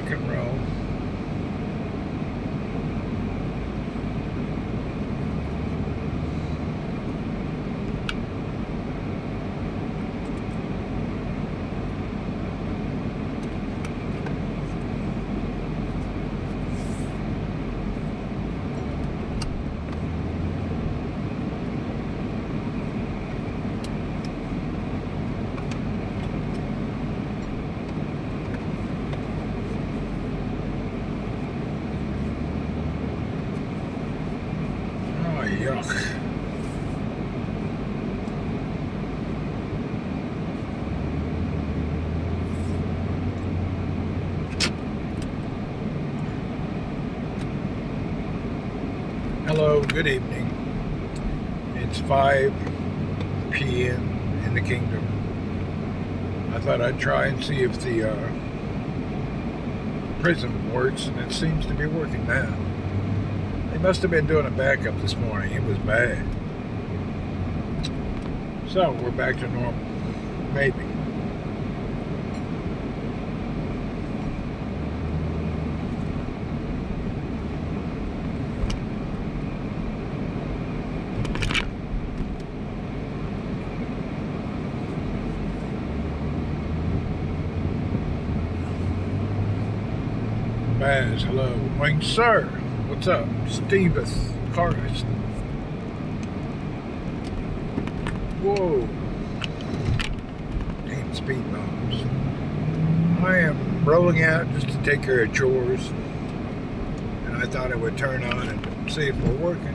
rock and roll. Yuck. Hello, good evening. It's 5 p.m. in the kingdom. I thought I'd try and see if the prism works, and it seems to be working now. They must have been doing a backup this morning. It was bad. So we're back to normal. Maybe. Baz, hello. Wayne, sir. What's up? Stevens, Carlos. Whoa. Damn speed bumps. I am rolling out just to take care of chores. And I thought I would turn on and see if we're working.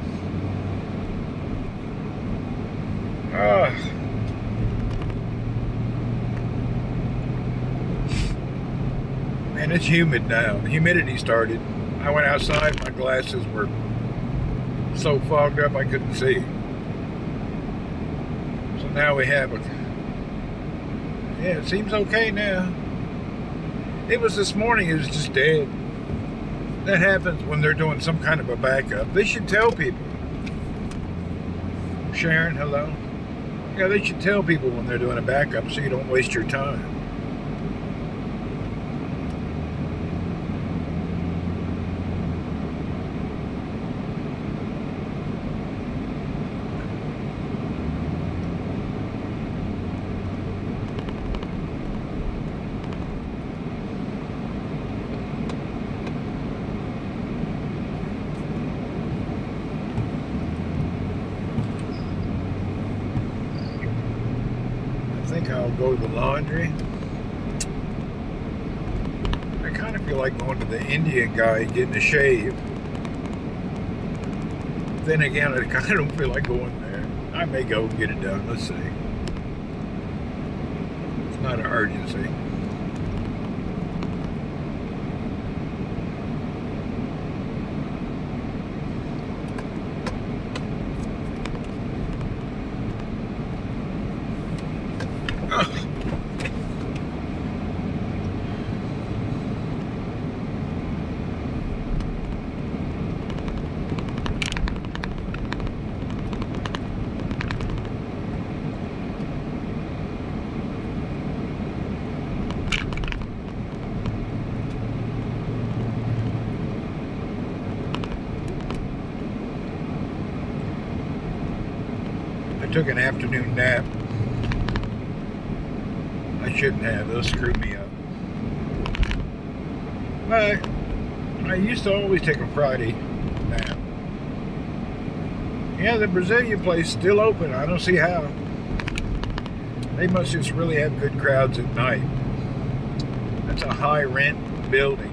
Man, it's humid now. The humidity started. I went outside, my glasses were so fogged up I couldn't see. So now we have a... Yeah, it seems okay now. It was this morning, it was just dead. That happens when they're doing some kind of a backup. They should tell people. Sharon, hello. Yeah, they should tell people when they're doing a backup so you don't waste your time. I'll go to the laundry. I kind of feel like going to the Indian guy getting a shave. Then again, I kind of don't feel like going there. I may go get it done. Let's see. It's not an urgency. I took an afternoon nap. I shouldn't have. Those screwed me up. But I used to always take a Friday nap. Yeah, the Brazilian place is still open. I don't see how. They must just really have good crowds at night. That's a high rent building.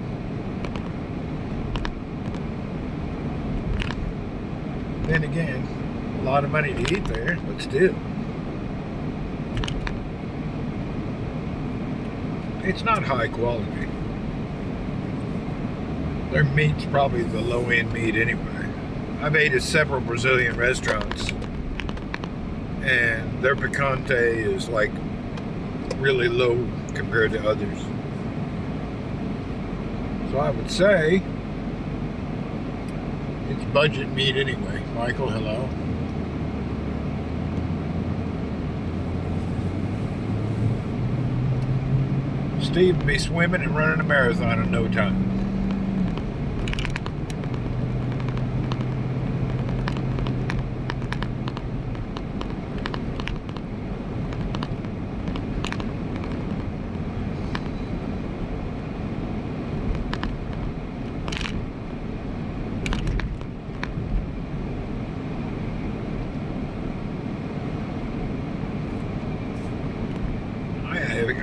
Then again, a lot of money to eat there, but still. It's not high quality. Their meat's probably the low-end meat anyway. I've ate at several Brazilian restaurants, and their picante is like really low compared to others. So I would say it's budget meat anyway. Michael, hello. Steve will be swimming and running a marathon in no time.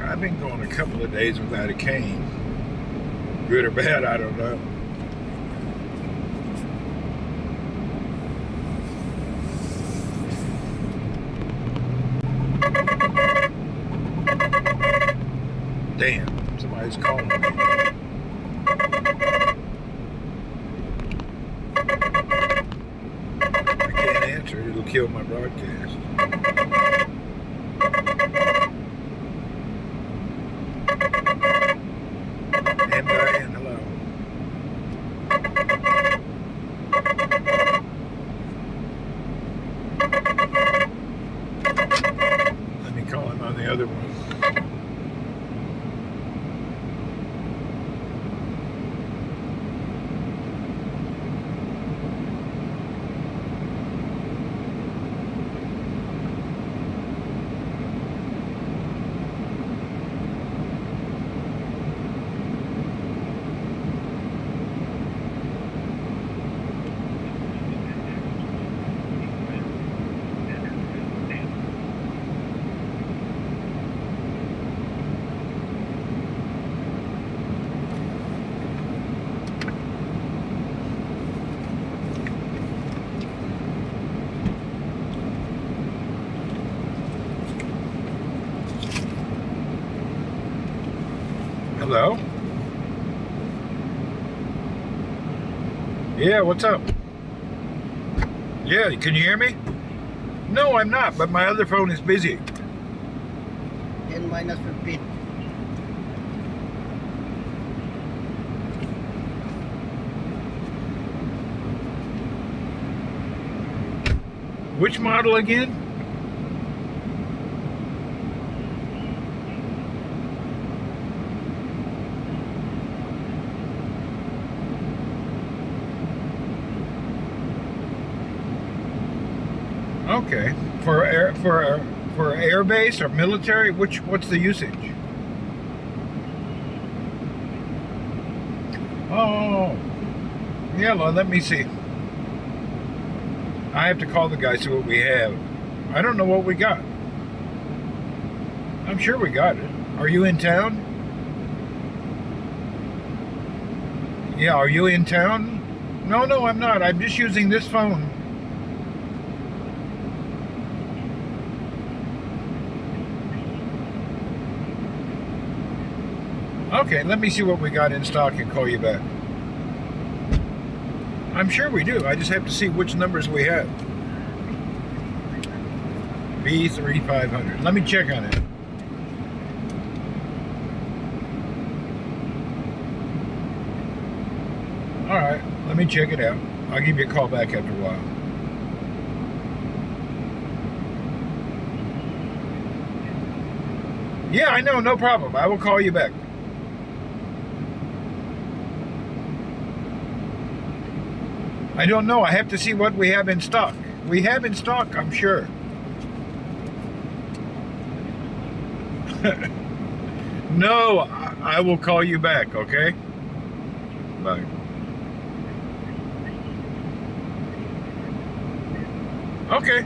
I've been going a couple of days without a cane. Good or bad, I don't know. Damn, somebody's calling me. I can't answer it, it'll kill my broadcast. And Diane, hello. Let me call him on the other one. Hello? Yeah, what's up? Yeah, can you hear me? No, I'm not, but my other phone is busy. 10 minus 15. Which model again? Okay, for air base or military, what's the usage? Oh, yeah. Well, let me see. I have to call the guy, see what we have. I don't know what we got. I'm sure we got it. Are you in town? Yeah, are you in town? No, I'm not. I'm just using this phone. Okay, let me see what we got in stock and call you back. I'm sure we do. I just have to see which numbers we have. B3500. Let me check on it. All right, let me check it out. I'll give you a call back after a while. Yeah, I know, no problem. I will call you back. I don't know. I have to see what we have in stock. We have in stock, I'm sure. No, I will call you back, okay? Bye. Okay.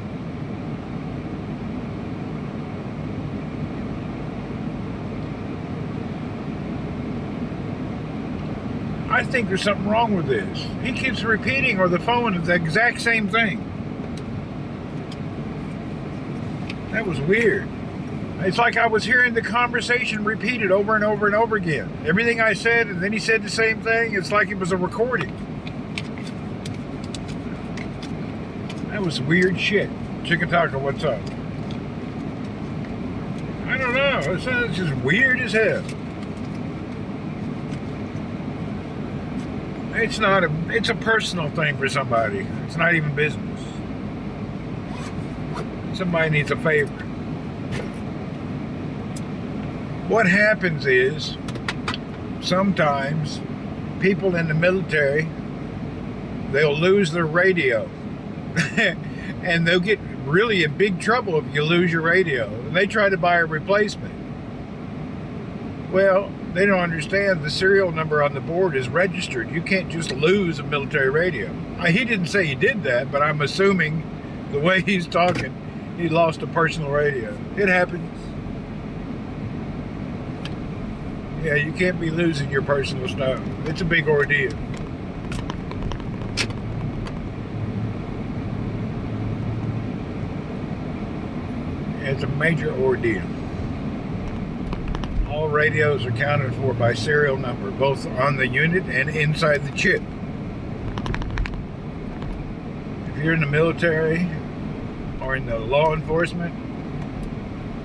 I think there's something wrong with this. He keeps repeating, or the phone is the exact same thing. That was weird. It's like I was hearing the conversation repeated over and over and over again. Everything I said, and then he said the same thing. It's like it was a recording. That was weird shit. Chicken Taco, what's up? I don't know. It's just weird as hell. It's a personal thing for somebody. It's not even business. Somebody needs a favor. What happens is sometimes people in the military, they'll lose their radio and they'll get really in big trouble if you lose your radio, and they try to buy a replacement. Well, they don't understand the serial number on the board is registered. You can't just lose a military radio. He didn't say he did that, but I'm assuming the way he's talking, he lost a personal radio. It happens. Yeah, you can't be losing your personal stuff. It's a big ordeal. It's a major ordeal. All radios are counted for by serial number, both on the unit and inside the chip. If you're in the military or in the law enforcement,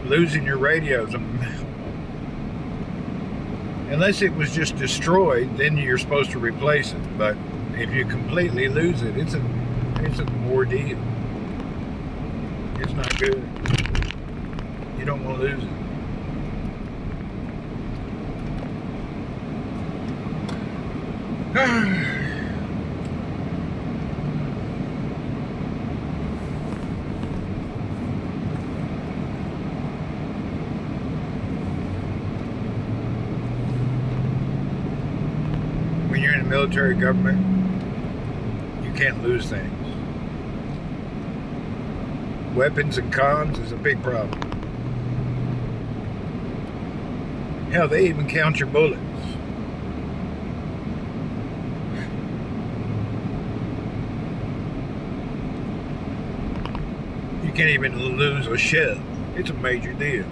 losing your radios, unless it was just destroyed, then you're supposed to replace it. But if you completely lose it, it's an ordeal. It's not good. You don't want to lose it. When you're in the military government, you can't lose things. Weapons and comms is a big problem. Hell, they even count your bullets. You can't even lose a shell. It's a major deal.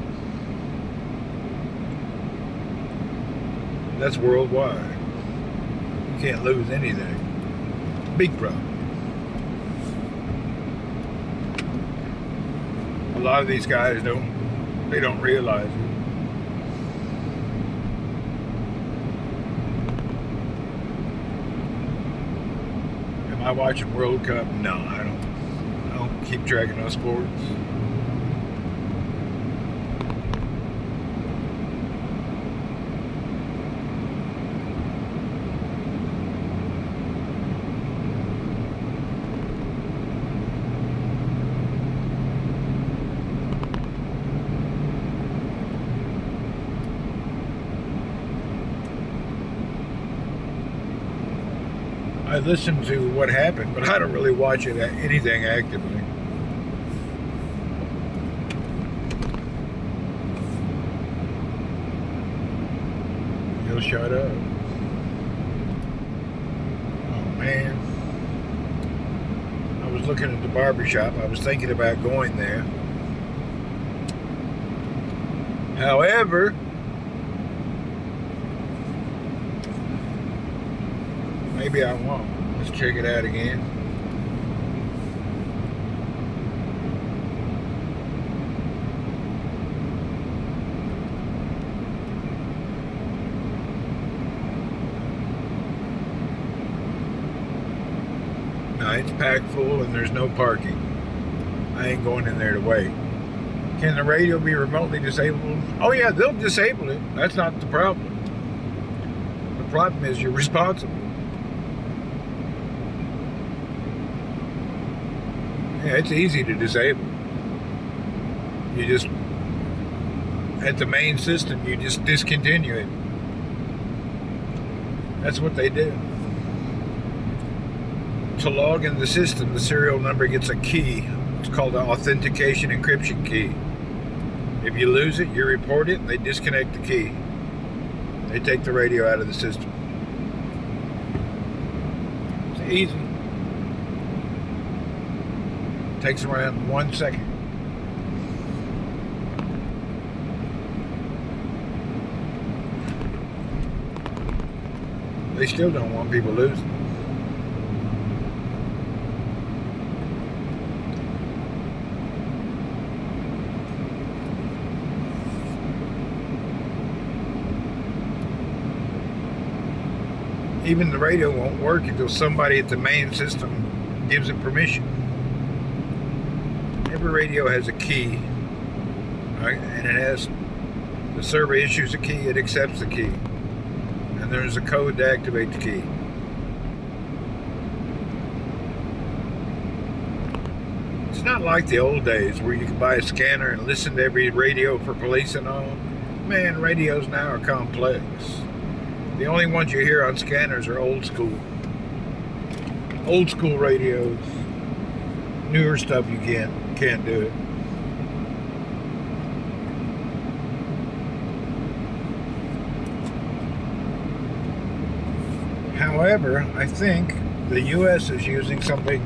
That's worldwide. You can't lose anything. Big problem. A lot of these guys don't realize it. Am I watching World Cup? No, I don't keep track of no sports. I listen to what happened, but I don't really watch anything actively. He'll shut up. Oh man. I was looking at the barber shop. I was thinking about going there. However, maybe I won't. Let's check it out again. No, it's packed full and there's no parking. I ain't going in there to wait. Can the radio be remotely disabled? Oh yeah, they'll disable it. That's not the problem. The problem is you're responsible. Yeah, it's easy to disable. You just, at the main system, you just discontinue it. That's what they do. To log in the system, the serial number gets a key. It's called an authentication encryption key. If you lose it, you report it, and they disconnect the key. They take the radio out of the system. It's easy. Takes around 1 second. They still don't want people losing. Even the radio won't work until somebody at the main system gives it permission. Every radio has a key, right? And it has The server issues a key, it accepts the key. And there's a code to activate the key. It's not like the old days where you could buy a scanner and listen to every radio for police and all. Man, radios now are complex. The only ones you hear on scanners are old school. Old school radios. Newer stuff you can't do it. However, I think the US is using something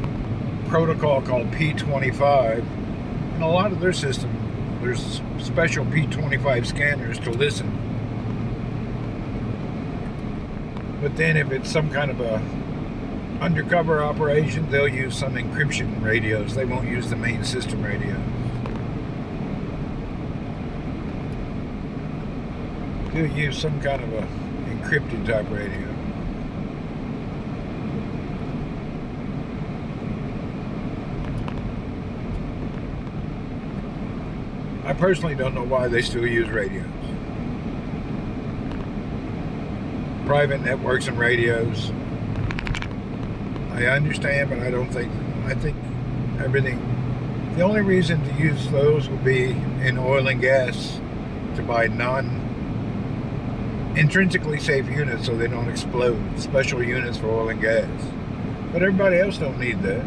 protocol called P25, and a lot of their system, there's special P25 scanners to listen. But then if it's some kind of a undercover operation, they'll use some encryption radios. They won't use the main system radio. They'll use some kind of a encrypted type radio. I personally don't know why they still use radios. Private networks and radios, I understand, but I think everything, the only reason to use those would be in oil and gas to buy non-intrinsically safe units so they don't explode, special units for oil and gas. But everybody else don't need that.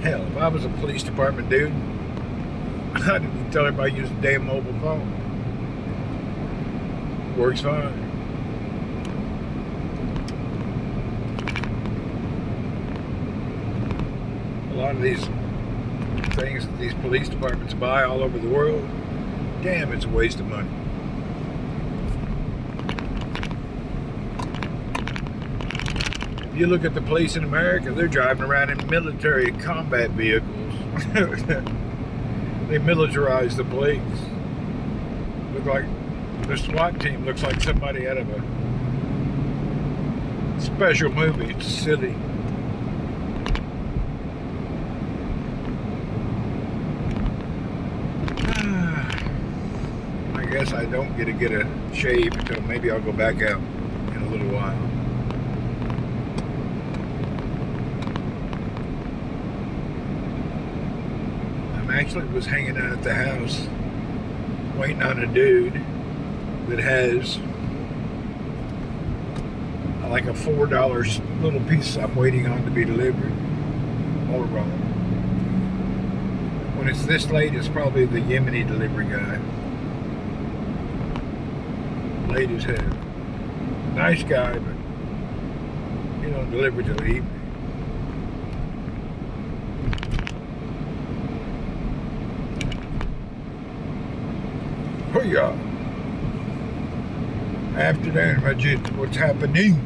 Hell, if I was a police department dude, I didn't tell everybody to use a damn mobile phone. Works fine. A lot of these things that these police departments buy all over the world, damn, it's a waste of money. If you look at the police in America, they're driving around in military combat vehicles. They militarize the police. Look like the SWAT team looks like somebody out of a special movie. It's silly. I guess I don't get a shave until maybe I'll go back out in a little while. Actually was hanging out at the house waiting on a dude that has like a $4 little piece I'm waiting on to be delivered. All wrong. When it's this late, it's probably the Yemeni delivery guy. Late as hell. Nice guy, but he don't deliver till the evening. Oh yeah. Afternoon, Majid, what's happening?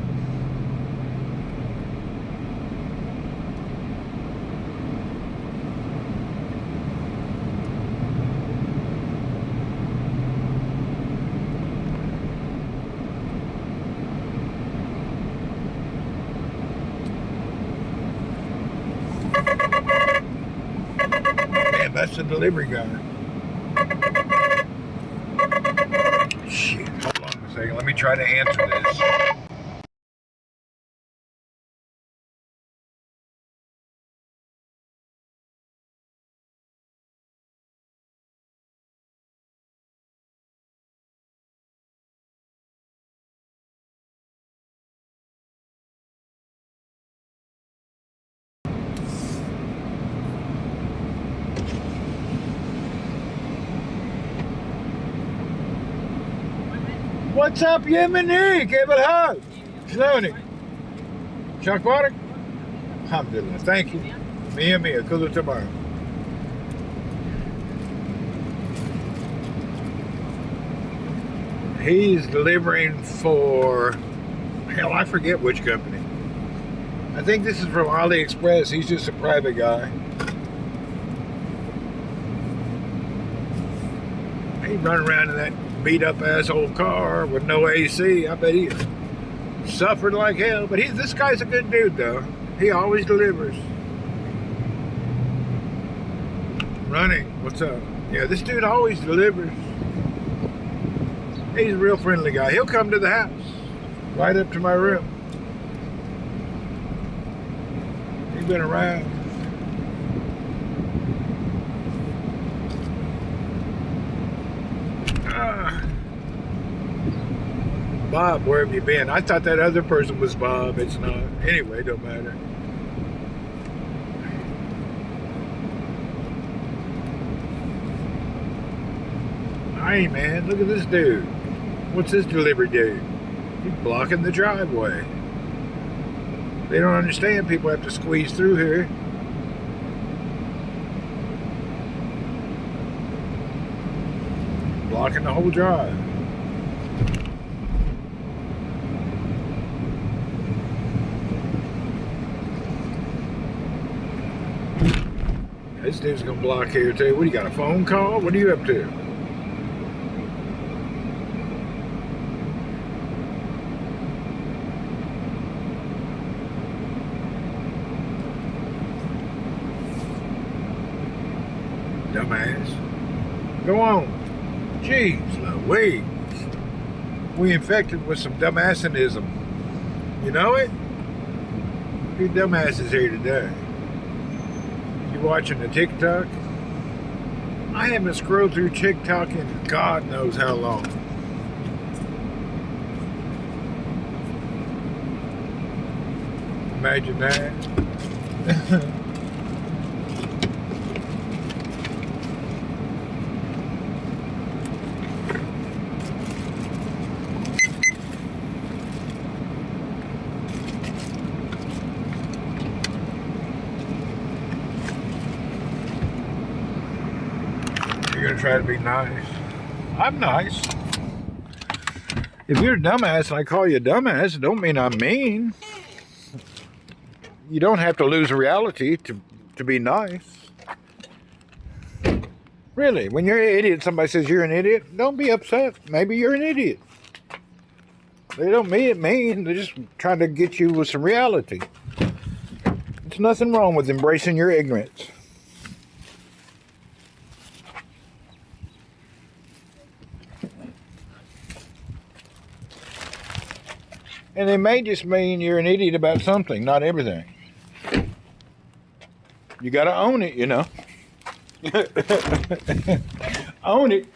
Man, that's the delivery guy. Shit, hold on a second. Let me try to answer this. What's up, Yemeni? كيف الحال؟ شلونك؟ شو أخبارك؟ الحمد لله. Thank you. مية مية كله تمام. He's delivering for, hell, I forget which company. I think this is from AliExpress. He's just a private guy. He's running around in that beat up asshole car with no AC. I bet he suffered like hell. But this guy's a good dude though. He always delivers. Running, what's up? Yeah, this dude always delivers. He's a real friendly guy. He'll come to the house, right up to my room. He's been around. Bob, where have you been? I thought that other person was Bob. It's not. Anyway, don't matter. Hey, man, look at this dude. What's this delivery dude? He's blocking the driveway. They don't understand people have to squeeze through here. Blocking the whole drive. This dude's gonna block here too. What, you got a phone call? What are you up to? Dumbass. Go on. Jeez Louise. We infected with some dumbassanism. You know it? A few dumbasses here today. You watching the TikTok? I haven't scrolled through TikTok in God knows how long. Imagine that. You're gonna try to be nice. I'm nice. If you're a dumbass and I call you a dumbass, it don't mean I'm mean. You don't have to lose reality to be nice. Really, when you're an idiot, somebody says you're an idiot, don't be upset. Maybe you're an idiot. They don't mean it mean. They're just trying to get you with some reality. There's nothing wrong with embracing your ignorance. And it may just mean you're an idiot about something, not everything. You gotta own it, you know. Own it.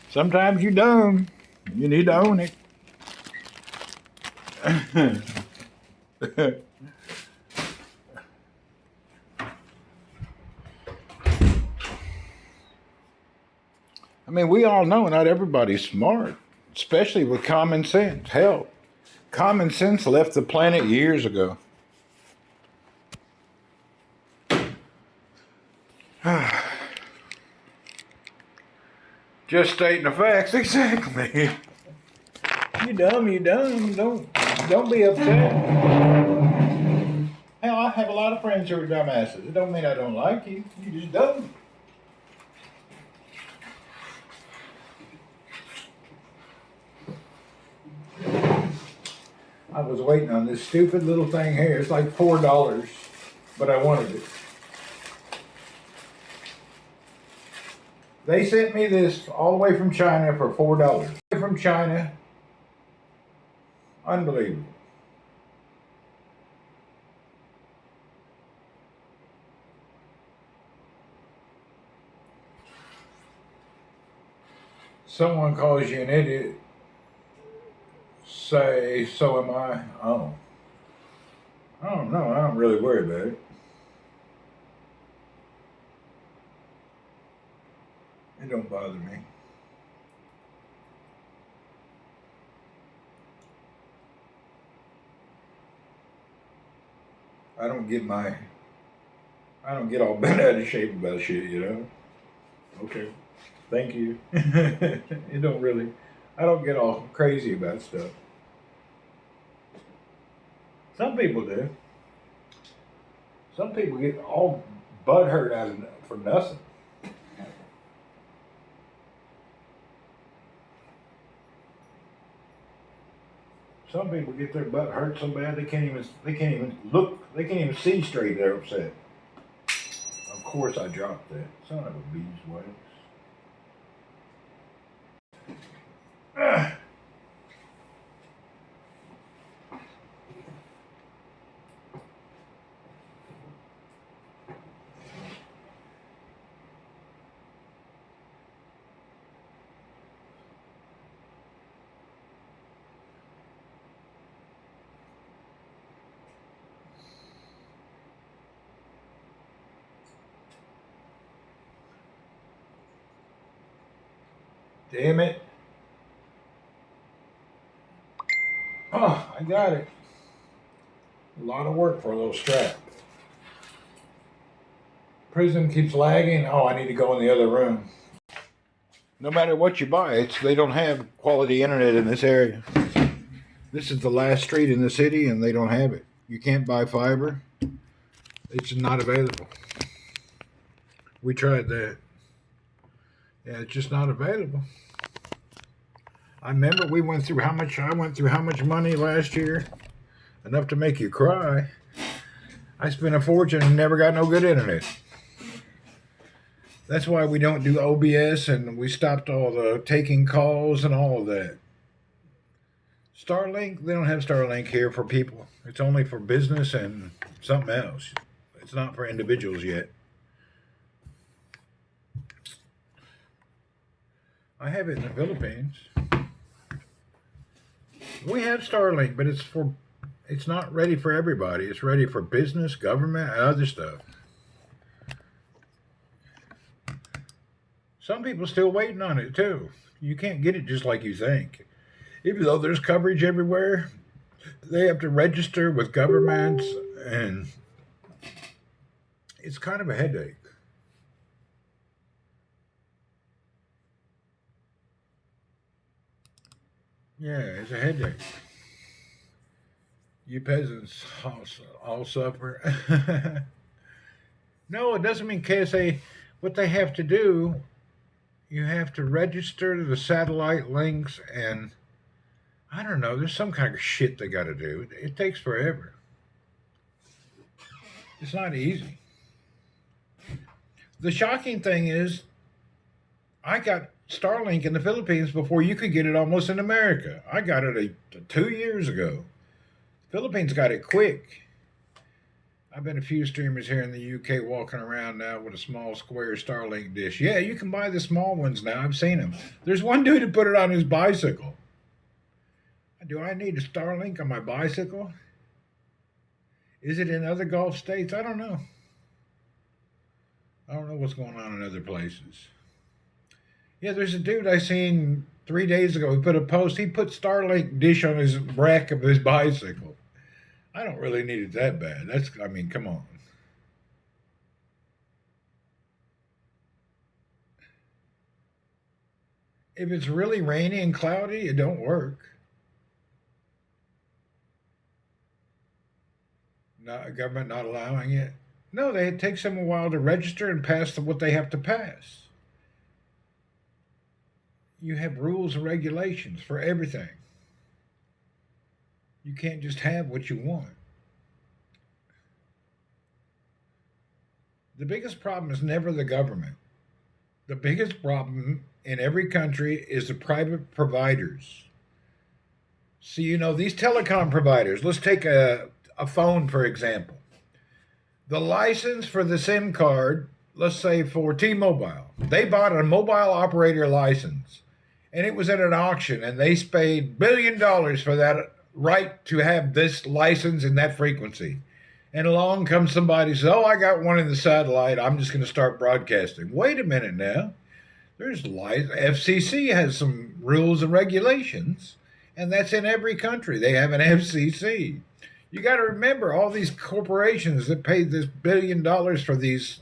Sometimes you're dumb. You need to own it. I mean, we all know not everybody's smart, especially with common sense. Hell, common sense left the planet years ago. Just stating the facts, exactly. You dumb, you dumb. Don't be upset. Hell, I have a lot of friends who are dumbasses. It don't mean I don't like you. You just dumb. I was waiting on this stupid little thing here. It's like $4, but I wanted it. They sent me this all the way from China for $4. From China. Unbelievable. Someone calls you an idiot. Say, so am I. Oh. I don't know. I don't really worry about it. It don't bother me. I don't get all bent out of shape about shit, you know? Okay. Thank you. It don't really, I don't get all crazy about stuff. Some people do. Some people get all butthurt out of for nothing. Some people get their butt hurt so bad they can't even see straight. They're upset. Of course I dropped that. Son of a beeswax. Damn it. Oh, I got it. A lot of work for a little strap. Prison keeps lagging. Oh, I need to go in the other room. No matter what you buy, they don't have quality internet in this area. This is the last street in the city, and they don't have it. You can't buy fiber. It's not available. We tried that. Yeah, it's just not available. I remember I went through how much money last year. Enough to make you cry. I spent a fortune and never got no good internet. That's why we don't do OBS, and we stopped all the taking calls and all of that. Starlink, they don't have Starlink here for people. It's only for business and something else. It's not for individuals yet. I have it in the Philippines. We have Starlink, but it's not ready for everybody. It's ready for business, government, and other stuff. Some people still waiting on it too. You can't get it just like you think. Even though there's coverage everywhere, they have to register with governments, and it's kind of a headache. Yeah, it's a headache. You peasants all suffer. No, it doesn't mean KSA. What they have to do, you have to register the satellite links, and I don't know, there's some kind of shit they got to do. It takes forever. It's not easy. The shocking thing is, I got Starlink in the Philippines before you could get it almost in America. I got it 2 years ago. Philippines got it quick. I've been a few streamers here in the UK walking around now with a small square Starlink dish. Yeah, you can buy the small ones now. I've seen them. There's one dude who put it on his bicycle. Do I need a Starlink on my bicycle? Is it in other Gulf states? I don't know. I don't know what's going on in other places. Yeah, there's a dude I seen 3 days ago. He put a post. He put Starlink dish on his rack of his bicycle. I don't really need it that bad. Come on. If it's really rainy and cloudy, it don't work. Government not allowing it. No, it takes them a while to register and pass what they have to pass. You have rules and regulations for everything. You can't just have what you want. The biggest problem is never the government. The biggest problem in every country is the private providers. See, these telecom providers, let's take a phone, for example. The license for the SIM card, let's say for T-Mobile, they bought a mobile operator license, and it was at an auction, and they paid $1 billion for that right to have this license and that frequency. And along comes somebody and says, oh, I got one in the satellite. I'm just going to start broadcasting. Wait a minute now. FCC has some rules and regulations, and that's in every country. They have an FCC. You got to remember all these corporations that paid this $1 billion for these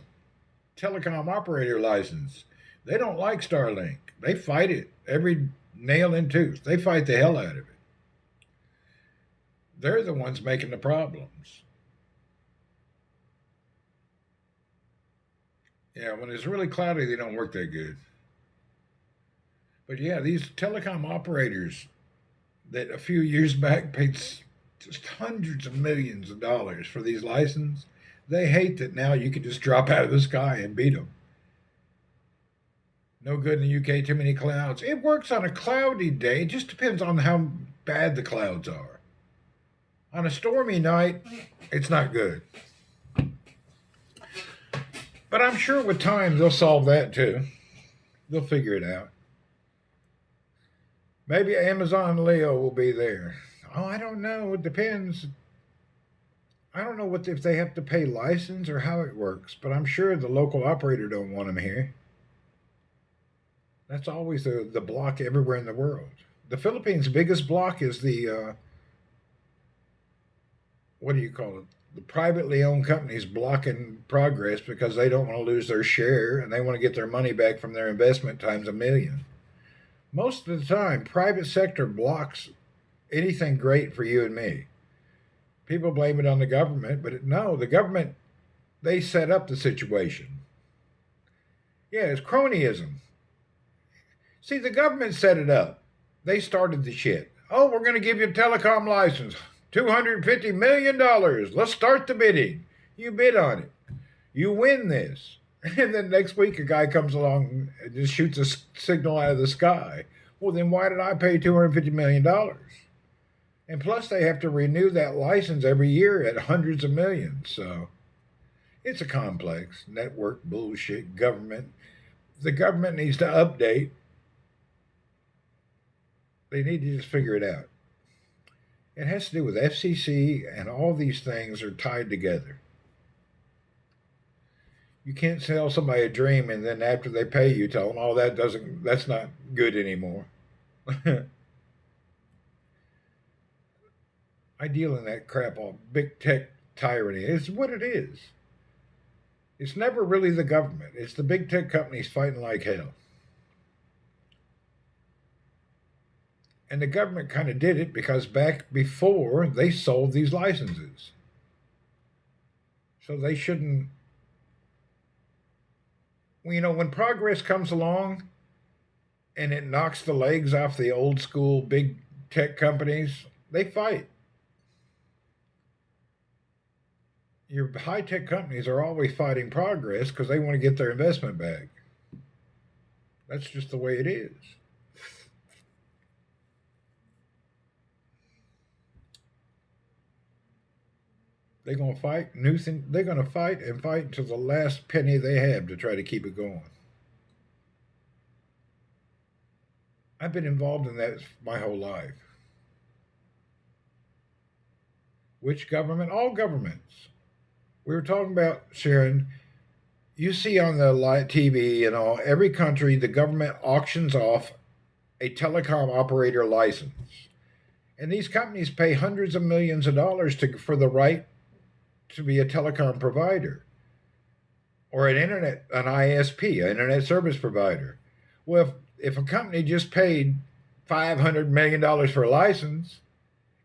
telecom operator license. They don't like Starlink. They fight it every nail and tooth. They fight the hell out of it. They're the ones making the problems. Yeah, when it's really cloudy, they don't work that good. But yeah, these telecom operators that a few years back paid just hundreds of millions of dollars for these licenses, they hate that now you can just drop out of the sky and beat them. No good in the UK, too many clouds. It works on a cloudy day. It just depends on how bad the clouds are. On a stormy night, it's not good. But I'm sure with time they'll solve that too. They'll figure it out. Maybe Amazon Leo will be there. Oh, I don't know. It depends. I don't know if they have to pay license or how it works, but I'm sure the local operator don't want them here. That's always the block everywhere in the world. The Philippines' biggest block is the what do you call it? The privately owned companies blocking progress because they don't want to lose their share and they want to get their money back from their investment times a million. Most of the time, private sector blocks anything great for you and me. People blame it on the government, but no, the government, they set up the situation. Yeah, it's cronyism. See, the government set it up. They started the shit. Oh, we're going to give you a telecom license. $250 million. Let's start the bidding. You bid on it. You win this. And then next week, a guy comes along and just shoots a signal out of the sky. Well, then why did I pay $250 million? And plus, they have to renew that license every year at hundreds of millions. So it's a complex network bullshit government. The government needs to update. They need to just figure it out. It has to do with FCC, and all these things are tied together. You can't sell somebody a dream and then after they pay you tell them, oh, that's not good anymore. I deal in that crap all big tech tyranny. It's what it is. It's never really the government. It's the big tech companies fighting like hell. And the government kind of did it because back before they sold these licenses. So they shouldn't. When progress comes along and it knocks the legs off the old school big tech companies, they fight. Your high tech companies are always fighting progress because they want to get their investment back. That's just the way it is. They're going to fight. They're going to fight and fight until the last penny they have to try to keep it going. I've been involved in that my whole life. Which government? All governments. We were talking about, Sharon, you see on the live TV and all, every country, the government auctions off a telecom operator license. And these companies pay hundreds of millions of dollars for the right to be a telecom provider or an ISP, an internet service provider. Well, if a company just paid $500 million for a license,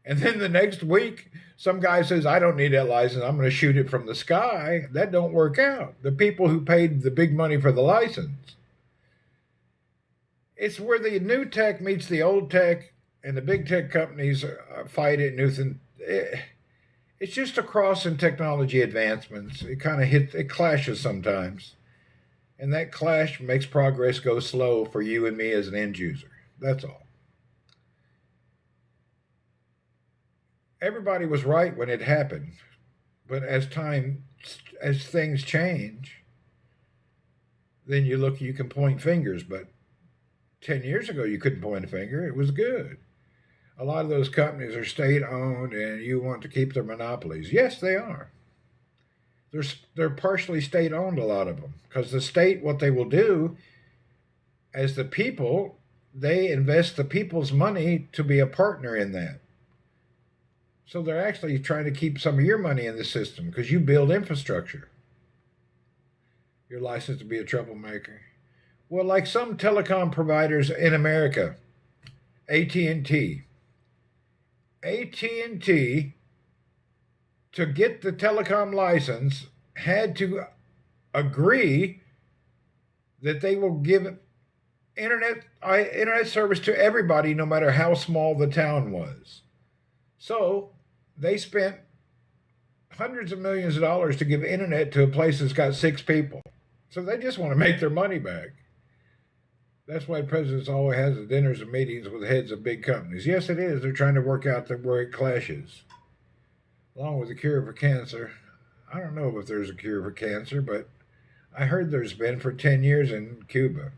and then the next week some guy says, I don't need that license, I'm going to shoot it from the sky, that don't work out. The people who paid the big money for the license. It's where the new tech meets the old tech, and the big tech companies fight it. It's just a cross in technology advancements. It clashes sometimes. And that clash makes progress go slow for you and me as an end user. That's all. Everybody was right when it happened. But as things change, then you can point fingers. But 10 years ago, you couldn't point a finger. It was good. A lot of those companies are state-owned, and you want to keep their monopolies. Yes, they are. They're partially state-owned, a lot of them, because the state, what they will do, as the people, they invest the people's money to be a partner in that. So they're actually trying to keep some of your money in the system because you build infrastructure. You're licensed to be a troublemaker. Well, like some telecom providers in America, AT&T. AT&T, to get the telecom license, had to agree that they will give internet service to everybody, no matter how small the town was. So they spent hundreds of millions of dollars to give internet to a place that's got 6 people. So they just want to make their money back. That's why presidents always has dinners and meetings with heads of big companies. Yes, it is. They're trying to work out where it clashes. Along with the cure for cancer. I don't know if there's a cure for cancer, but I heard there's been for 10 years in Cuba.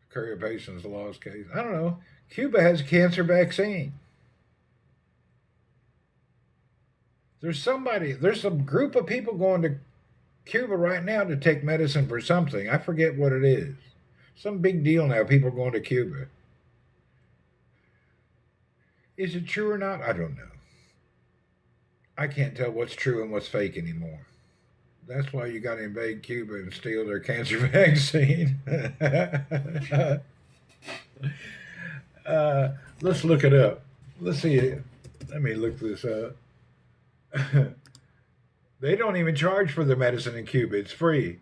Curry patient's lost case. I don't know. Cuba has a cancer vaccine. There's some group of people going to Cuba right now to take medicine for something. I forget what it is. Some big deal now. People going to Cuba. Is it true or not? I don't know. I can't tell what's true and what's fake anymore. That's why you got to invade Cuba and steal their cancer vaccine. Let's look it up. Let's see. Let me look this up. They don't even charge for the medicine in Cuba. It's free.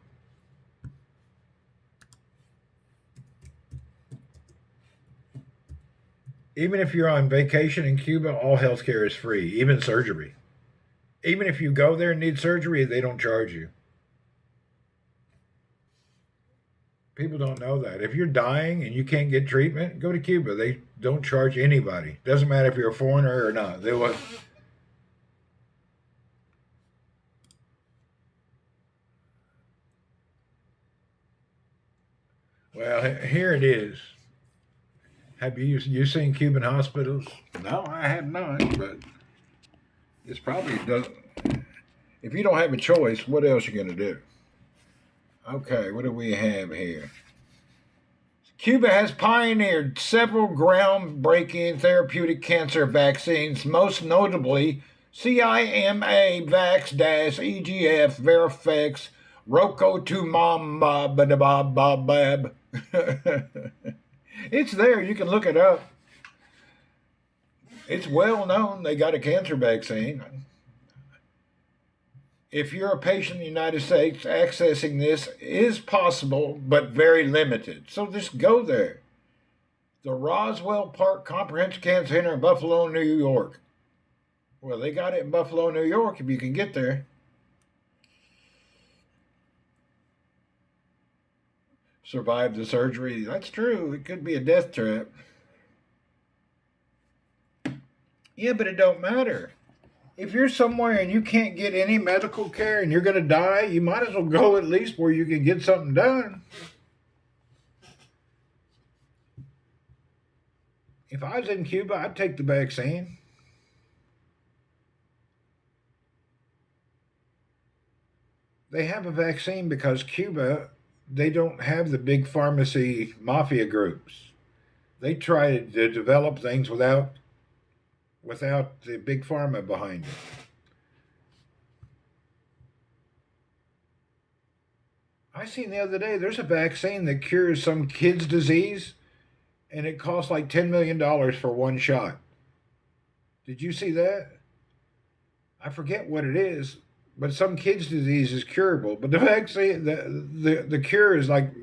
Even if you're on vacation in Cuba, all healthcare is free, even surgery. Even if you go there and need surgery, they don't charge you. People don't know that. If you're dying and you can't get treatment, go to Cuba. They don't charge anybody. Doesn't matter if you're a foreigner or not. They will. Well, here it is. Have you seen Cuban hospitals? No, I have not. But it's probably doesn't. If you don't have a choice, what else are you going to do? Okay, what do we have here? Cuba has pioneered several groundbreaking therapeutic cancer vaccines, most notably CIMA Vax-EGF, Verifex, Rocotumab. It's there. You can look it up. It's well known they got a cancer vaccine. If you're a patient in the United States, accessing this is possible, but very limited. So just go there. The Roswell Park Comprehensive Cancer Center in Buffalo, New York. Well, they got it in Buffalo, New York, if you can get there. Survive the surgery. That's true. It could be a death trap. Yeah, but it don't matter. If you're somewhere and you can't get any medical care and you're going to die, you might as well go at least where you can get something done. If I was in Cuba, I'd take the vaccine. They have a vaccine because Cuba, they don't have the big pharmacy mafia groups. They try to develop things without the big pharma behind it. I seen the other day there's a vaccine that cures some kid's disease, and it costs like $10 million for one shot. Did you see that? I forget what it is, but some kid's disease is curable. But the vaccine, the cure is like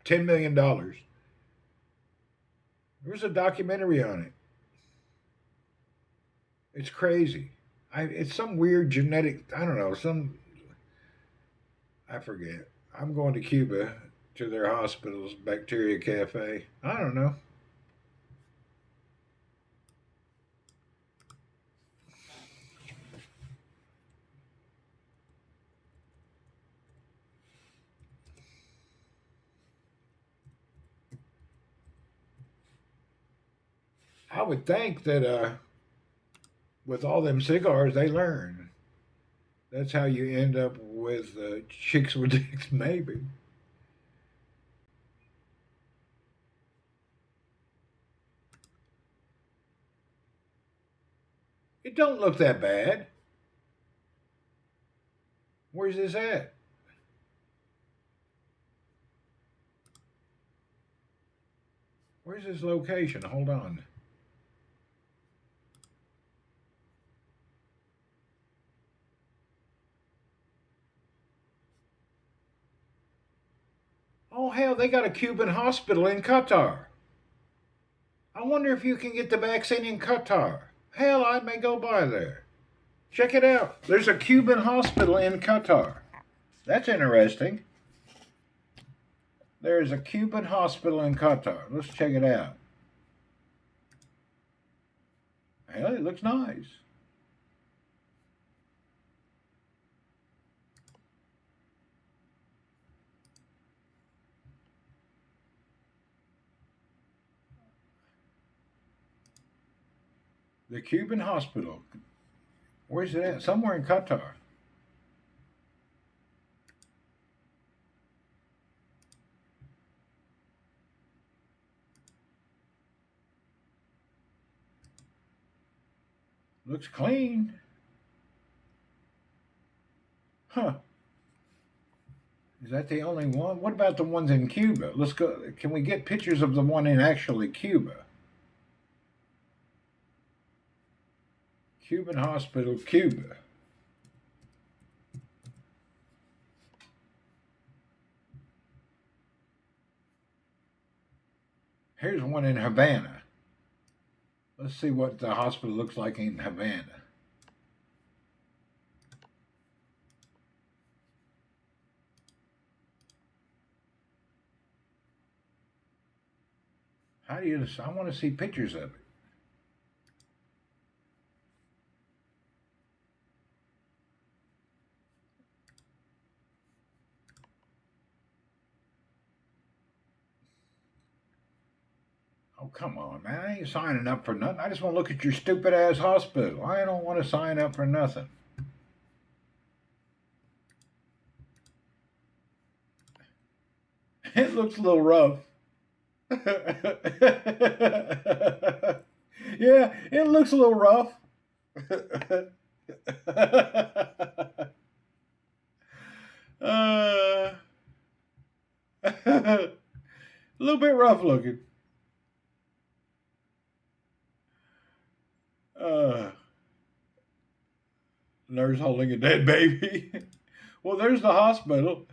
$10 million. There was a documentary on it. It's crazy. It's some weird genetic, I don't know, I forget. I'm going to Cuba to their hospital's bacteria cafe. I don't know. I would think that with all them cigars, they learn. That's how you end up with chicks with dicks, maybe. It don't look that bad. Where's this at? Where's this location? Hold on. Oh, hell, they got a Cuban hospital in Qatar. I wonder if you can get the vaccine in Qatar. Hell, I may go by there. Check it out. There's a Cuban hospital in Qatar. That's interesting. There's a Cuban hospital in Qatar. Let's check it out. Hell, it looks nice. The Cuban hospital. Where's it at? Somewhere in Qatar. Looks clean. Huh. Is that the only one? What about the ones in Cuba? Let's go. Can we get pictures of the one in actually Cuba? Cuban hospital, Cuba. Here's one in Havana. Let's see what the hospital looks like in Havana. How do you? I want to see pictures of it. Oh, come on, man. I ain't signing up for nothing. I just want to look at your stupid ass hospital. I don't want to sign up for nothing. It looks a little rough. Yeah, it looks a little rough. A little bit rough looking. Nurse holding a dead baby. Well, there's the hospital.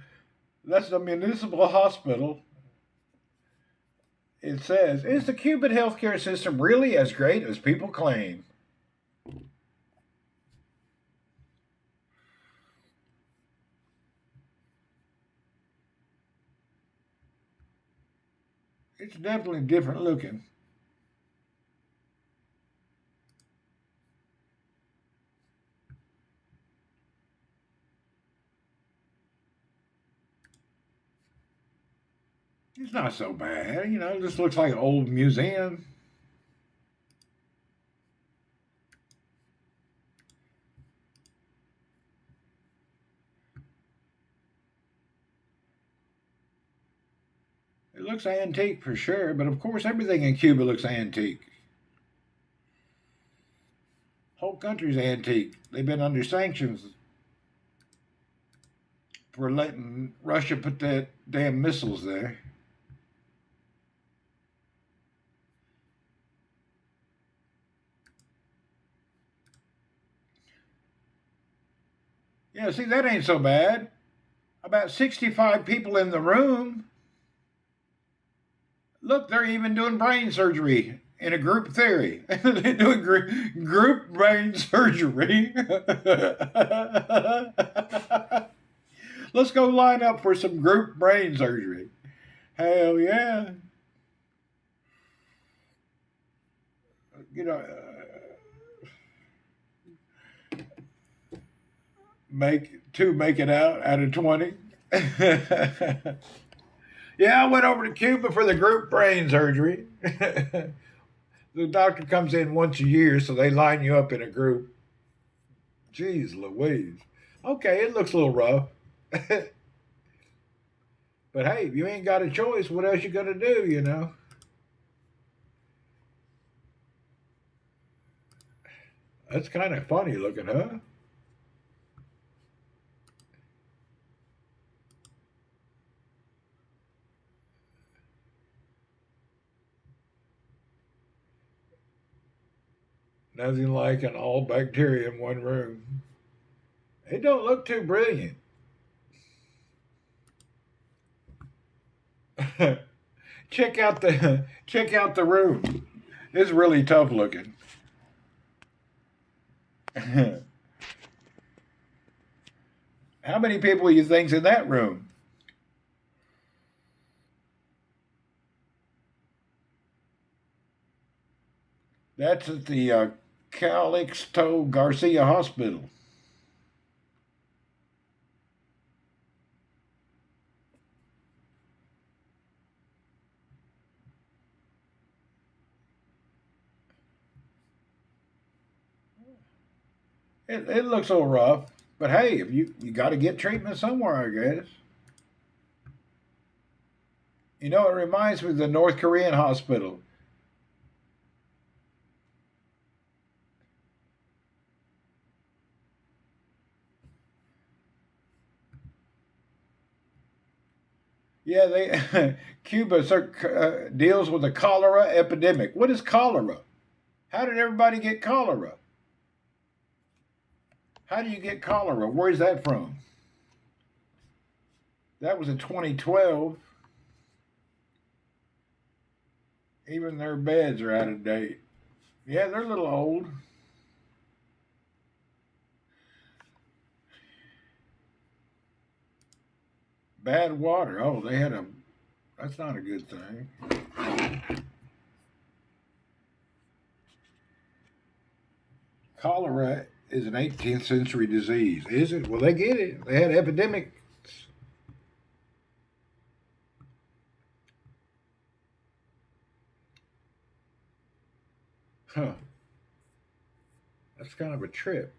That's the municipal hospital. It says, is the Cuban healthcare system really as great as people claim? It's definitely different looking. It's not so bad, you know, it just looks like an old museum. It looks antique for sure, but of course everything in Cuba looks antique. Whole country's antique. They've been under sanctions for letting Russia put that damn missiles there. Yeah, see, that ain't so bad. About 65 people in the room. Look, they're even doing brain surgery in a group theory. They're doing group brain surgery. Let's go line up for some group brain surgery. Hell yeah. You know, make it out of 20. Yeah, I went over to Cuba for the group brain surgery. The doctor comes in once a year, so they line you up in a group. Jeez Louise. Okay, it looks a little rough. But hey, if you ain't got a choice, what else you gonna do, you know? That's kind of funny looking, huh? Nothing like an all bacteria in one room. It don't look too brilliant. check out the room. It's really tough looking. How many people do you think's in that room? That's at the Calixto Garcia Hospital. It looks a little rough, but hey, if you got to get treatment somewhere, I guess. You know, it reminds me of the North Korean hospital. Yeah, Cuba deals with a cholera epidemic. What is cholera? How did everybody get cholera? How do you get cholera? Where's that from? That was in 2012. Even their beds are out of date. Yeah, they're a little old. Bad water. Oh, they had a. That's not a good thing. Cholera is an 18th century disease. Is it? Well, they get it. They had epidemics. Huh. That's kind of a trip.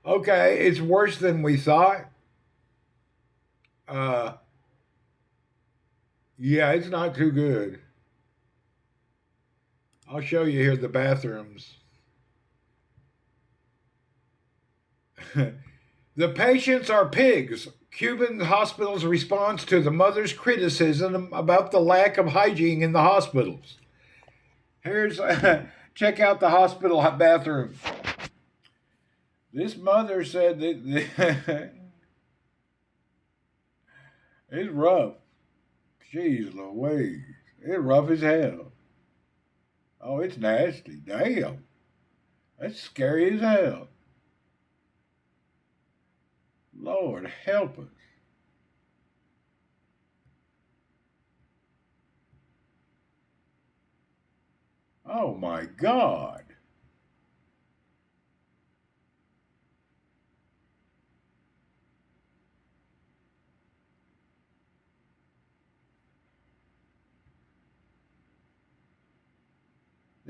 Okay, it's worse than we thought. Uh, yeah, it's not too good. I'll show you here the bathrooms. The patients are pigs. Cuban hospital's response to the mother's criticism about the lack of hygiene in the hospitals. Here's check out the hospital bathroom. This mother said that it's rough. Jeez Louise. It's rough as hell. Oh, it's nasty. Damn. That's scary as hell. Lord help us. Oh my God.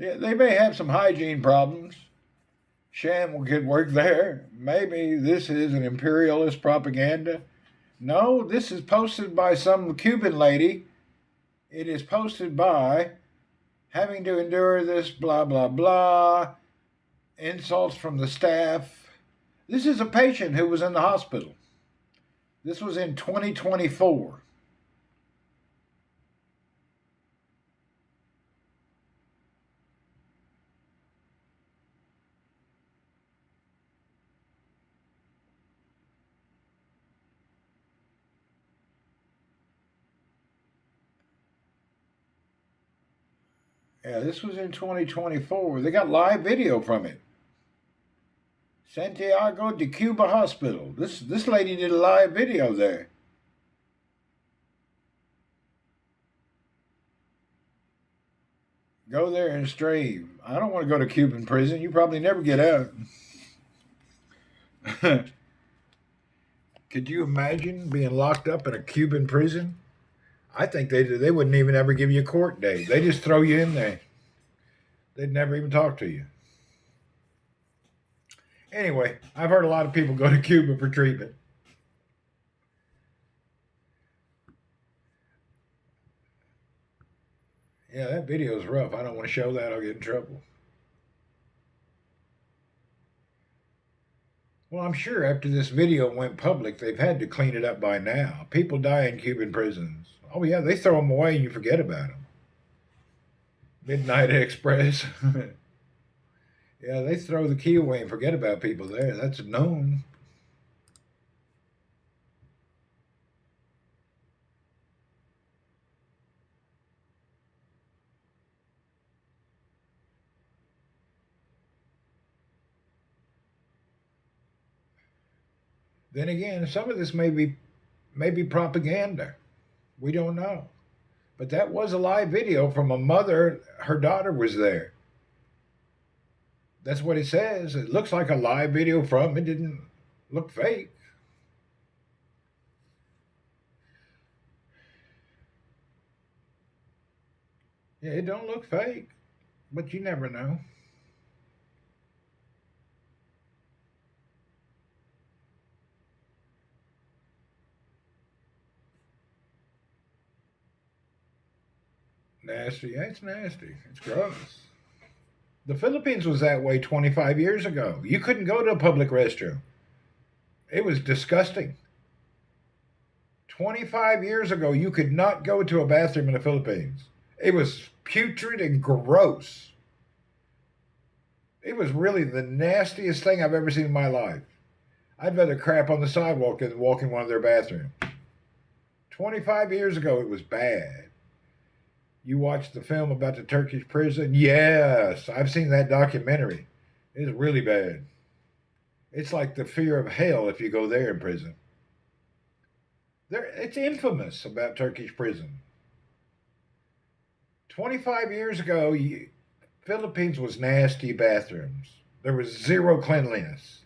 Yeah, they may have some hygiene problems. Sham will get work there. Maybe this is an imperialist propaganda. No, this is posted by some Cuban lady. It is posted by having to endure this blah, blah, blah, insults from the staff. This is a patient who was in the hospital. This was in 2024. Yeah, this was in 2024. They got live video from it. Santiago de Cuba Hospital. This lady did a live video there. Go there and stream. I don't want to go to Cuban prison. You probably never get out. Could you imagine being locked up in a Cuban prison? I think they wouldn't even ever give you a court date. They just throw you in there. They'd never even talk to you. Anyway, I've heard a lot of people go to Cuba for treatment. Yeah, that video is rough. I don't want to show that. I'll get in trouble. Well, I'm sure after this video went public, they've had to clean it up by now. People die in Cuban prisons. Oh, yeah, they throw them away and you forget about them. Midnight Express. Yeah, they throw the key away and forget about people there. That's known. Then again, some of this may be propaganda. We don't know. But that was a live video from a mother. Her daughter was there. That's what it says. It looks like a live video from. It didn't look fake. Yeah, it don't look fake, but you never know. Nasty. Yeah, it's nasty. It's gross. The Philippines was that way 25 years ago. You couldn't go to a public restroom. It was disgusting. 25 years ago, you could not go to a bathroom in the Philippines. It was putrid and gross. It was really the nastiest thing I've ever seen in my life. I'd rather crap on the sidewalk than walk in one of their bathrooms. 25 years ago, it was bad. You watched the film about the Turkish prison? Yes, I've seen that documentary. It's really bad. It's like the fear of hell if you go there in prison. It's infamous about Turkish prison. 25 years ago, Philippines was nasty bathrooms. There was zero cleanliness.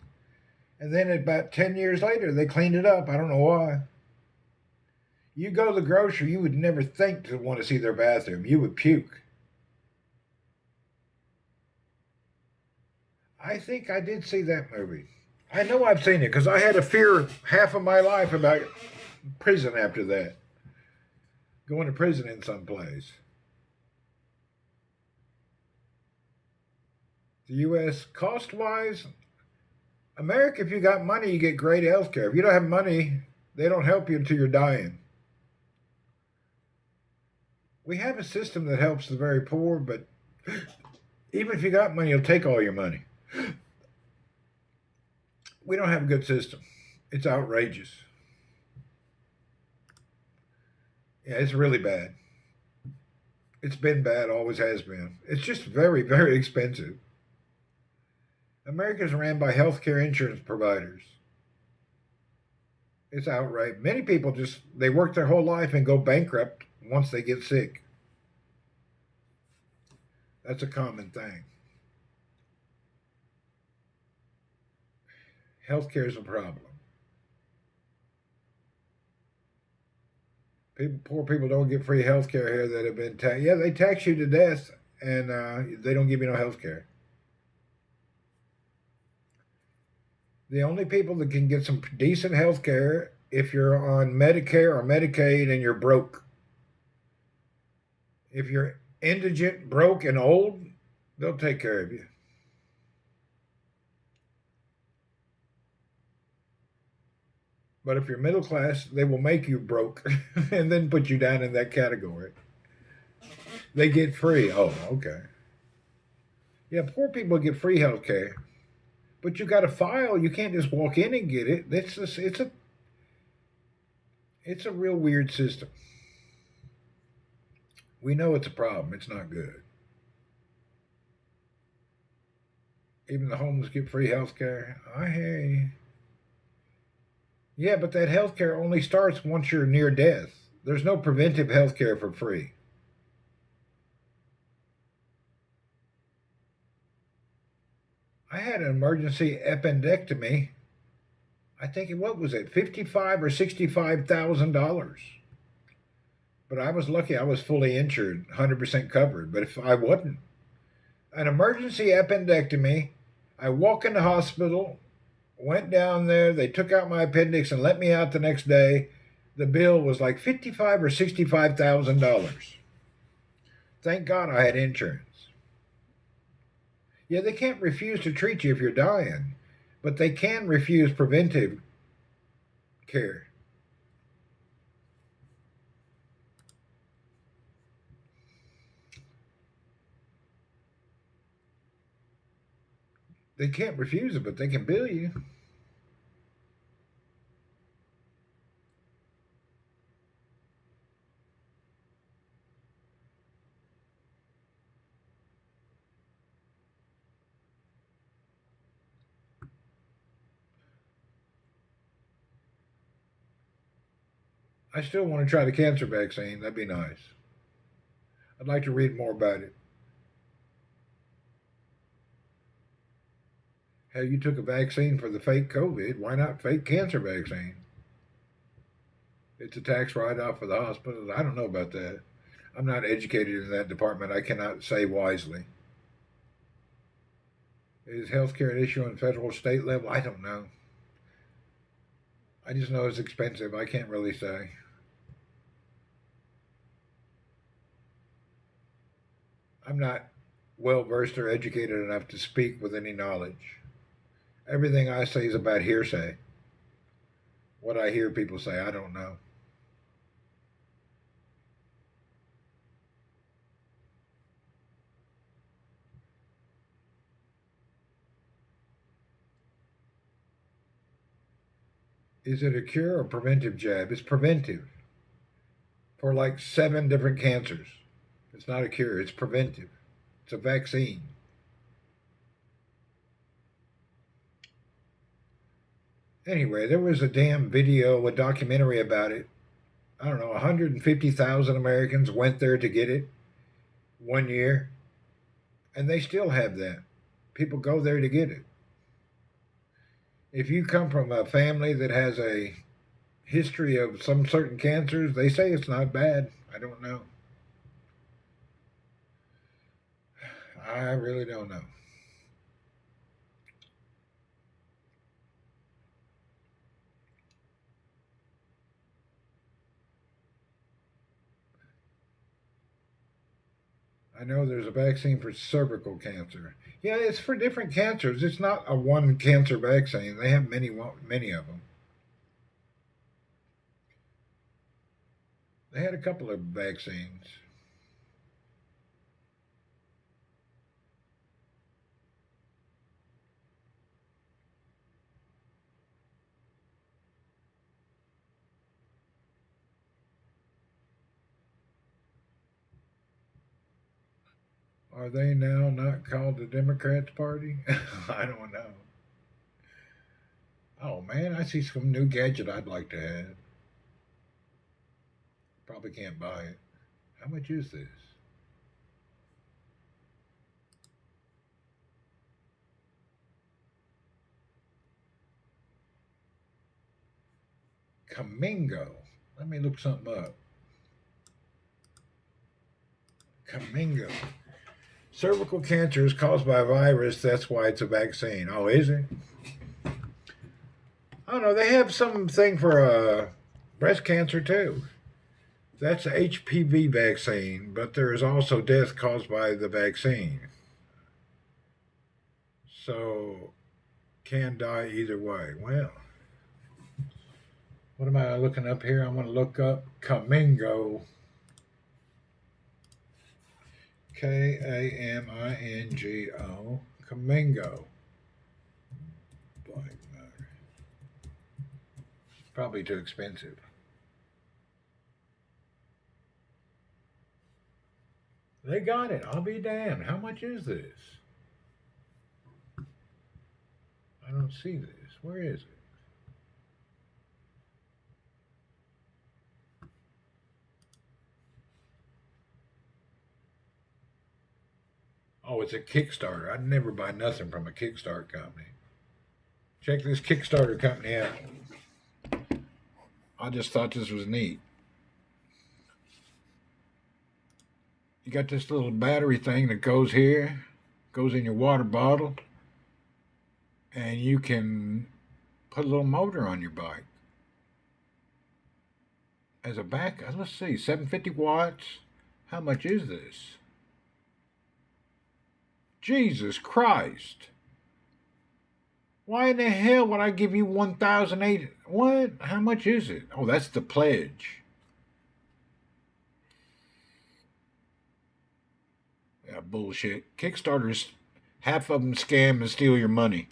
And then about 10 years later, they cleaned it up. I don't know why. You go to the grocery, you would never think to want to see their bathroom. You would puke. I think I did see that movie. I know I've seen it because I had a fear half of my life about prison after that. Going to prison in some place. The U.S. cost-wise, America, if you got money, you get great health care. If you don't have money, they don't help you until you're dying. We have a system that helps the very poor, but even if you got money, it'll take all your money. We don't have a good system. It's outrageous. Yeah, it's really bad. It's been bad, always has been. It's just very, very expensive. America's ran by healthcare insurance providers. It's outright. Many people they work their whole life and go bankrupt once they get sick. That's a common thing. Healthcare is a problem. Poor people don't get free health care here that have been taxed. Yeah, they tax you to death, and they don't give you no health care. The only people that can get some decent health care if you're on Medicare or Medicaid and you're broke. If you're indigent, broke, and old, they'll take care of you. But if you're middle class, they will make you broke and then put you down in that category. They get free. Oh, okay. Yeah, poor people get free health care. But you got to file. You can't just walk in and get it. It's a real weird system. We know it's a problem. It's not good. Even the homeless get free health care. I hear you. Yeah, but that health care only starts once you're near death. There's no preventive health care for free. I had an emergency appendectomy. I think what was it, $55,000 or $65,000. But I was lucky. I was fully insured, 100% covered. But if I wasn't, an emergency appendectomy, I walk in the hospital. Went down there, they took out my appendix and let me out the next day. The bill was like $55,000 or $65,000. Thank God I had insurance. Yeah, they can't refuse to treat you if you're dying, but they can refuse preventive care. They can't refuse it, but they can bill you. I still want to try the cancer vaccine. That'd be nice. I'd like to read more about it. Hell, you took a vaccine for the fake COVID. Why not fake cancer vaccine? It's a tax write-off for the hospitals. I don't know about that. I'm not educated in that department. I cannot say wisely. Is healthcare an issue on federal or state level? I don't know. I just know it's expensive. I can't really say. I'm not well versed or educated enough to speak with any knowledge. Everything I say is about hearsay. What I hear people say, I don't know. Is it a cure or preventive jab? It's preventive for like 7 different cancers. It's not a cure, it's preventive. It's a vaccine. Anyway, there was a damn video, a documentary about it. I don't know, 150,000 Americans went there to get it 1 year, and they still have that. People go there to get it. If you come from a family that has a history of some certain cancers, they say it's not bad. I don't know. I really don't know. I know there's a vaccine for cervical cancer. Yeah, it's for different cancers. It's not a one cancer vaccine. They have many of them. They had a couple of vaccines. Are they now not called the Democrats Party? I don't know. Oh man, I see some new gadget I'd like to have. Probably can't buy it. How much is this? Camingo. Let me look something up. Camingo. Cervical cancer is caused by a virus. That's why it's a vaccine. Oh, is it? I don't know. They have something for breast cancer too. That's a HPV vaccine, but there is also death caused by the vaccine. So, can die either way. Well, what am I looking up here? I'm going to look up Camingo. Kamingo. Camingo. Probably too expensive. They got it. I'll be damned. How much is this? I don't see this. Where is it? Oh, it's a Kickstarter. I'd never buy nothing from a Kickstarter company. Check this Kickstarter company out. I just thought this was neat. You got this little battery thing that goes here, goes in your water bottle, and you can put a little motor on your bike as a backup. Let's see, 750 watts. How much is this? Jesus Christ. Why in the hell would I give you 1,008? What? How much is it? Oh, that's the pledge. Yeah, bullshit. Kickstarters, half of them scam and steal your money.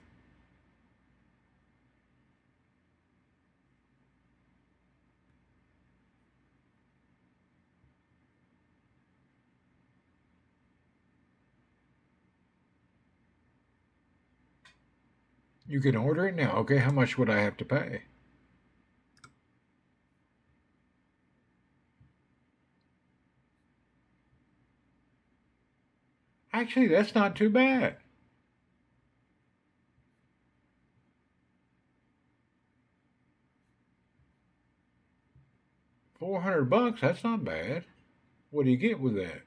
You can order it now. Okay, how much would I have to pay? Actually, that's not too bad. $400, that's not bad. What do you get with that?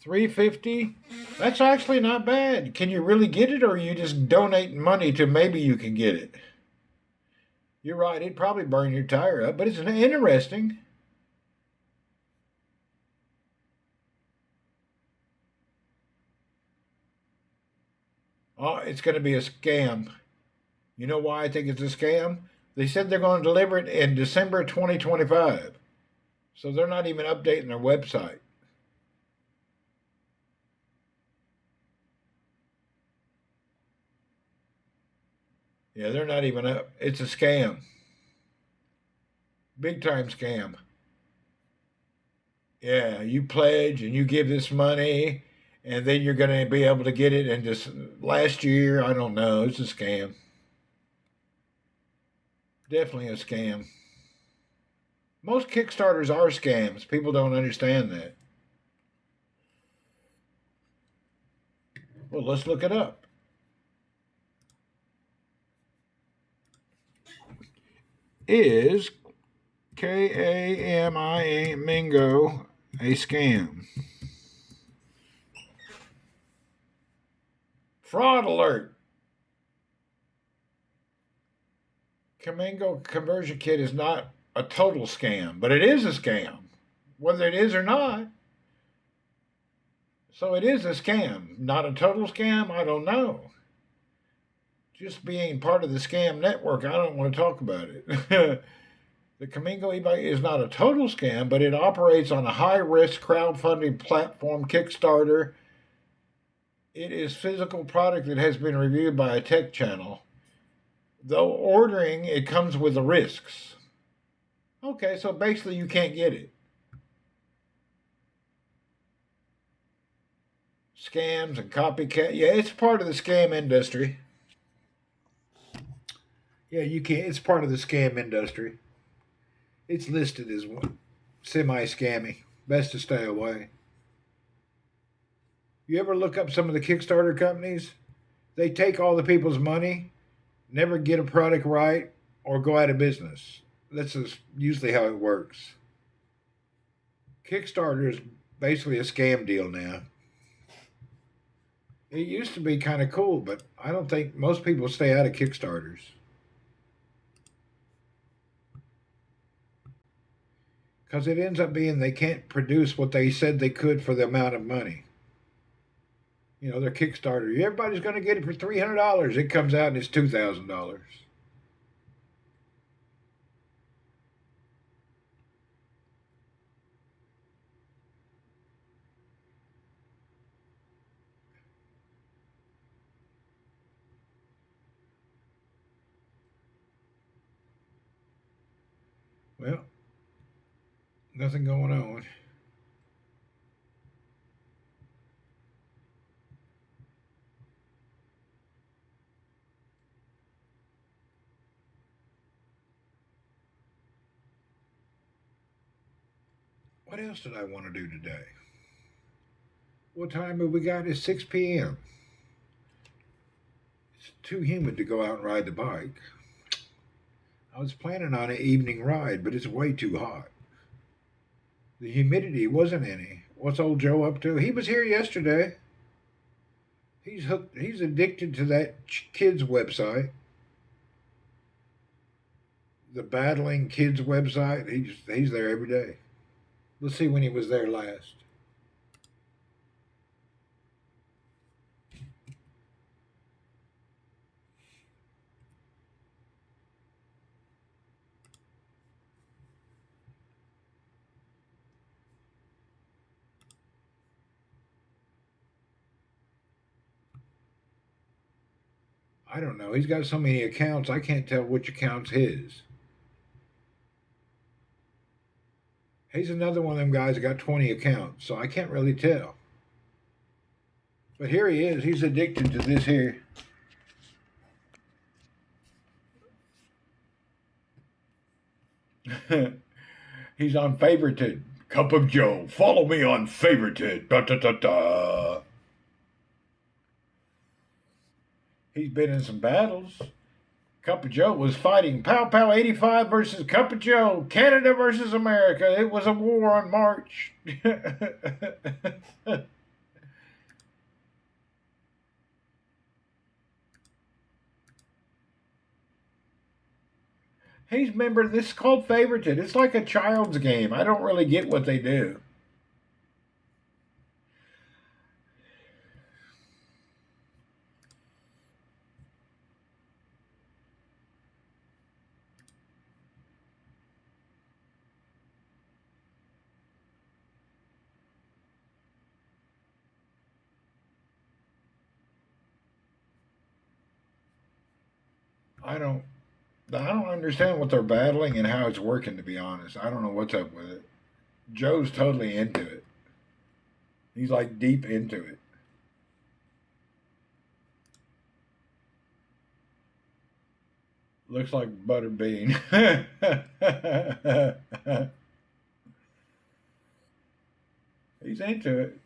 $350? That's actually not bad. Can you really get it, or are you just donating money to maybe you can get it? You're right, it'd probably burn your tire up, but it's interesting. It's going to be a scam. You know why I think it's a scam? They said they're going to deliver it in December 2025. So they're not even updating their website. Yeah, they're not even up. It's a scam. Big time scam. Yeah, you pledge and you give this money, and then you're going to be able to get it. And just last year, I don't know. It's a scam. Definitely a scam. Most Kickstarters are scams. People don't understand that. Well, let's look it up. Is KAMIA Mingo a scam? Fraud alert. Kamingo conversion kit is not a total scam, but it is a scam, whether it is or not. So it is a scam. Not a total scam? I don't know. Just being part of the scam network, I don't want to talk about it. The Kamingo e-bike is not a total scam, but it operates on a high-risk crowdfunding platform, Kickstarter. It is physical product that has been reviewed by a tech channel. Though ordering, it comes with the risks. Okay, so basically you can't get it. Scams and copycat. Yeah, it's part of the scam industry. Yeah, you can't. It's part of the scam industry. It's listed as one semi-scammy. Best to stay away. You ever look up some of the Kickstarter companies? They take all the people's money, never get a product right, or go out of business. That's usually how it works. Kickstarter is basically a scam deal now. It used to be kind of cool, but I don't think most people stay out of Kickstarters. Because it ends up being they can't produce what they said they could for the amount of money. You know, their Kickstarter, everybody's going to get it for $300. It comes out and it's $2,000. Well, nothing going on. What else did I want to do today? What time have we got? It's 6 p.m. It's too humid to go out and ride the bike. I was planning on an evening ride, but it's way too hot. The humidity wasn't any. What's old Joe up to? He was here yesterday. He's hooked. He's addicted to that kids website, the Battling Kids website. He's there every day. Let's see when he was there last. I don't know. He's got so many accounts, I can't tell which account's his. He's another one of them guys that got 20 accounts, so I can't really tell. But here he is. He's addicted to this here. He's on Favorited. Cup of Joe. Follow me on Favorited. Da, da, da, da. He's been in some battles. Cup of Joe was fighting Pow Pow 85 versus Cup of Joe. Canada versus America. It was a war on March. He's a member of this is called Favorited. It's like a child's game. I don't really get what they do. I don't understand what they're battling and how it's working. To be honest, I don't know what's up with it. Joe's totally into it. He's like deep into it. Looks like Butterbean. He's into it.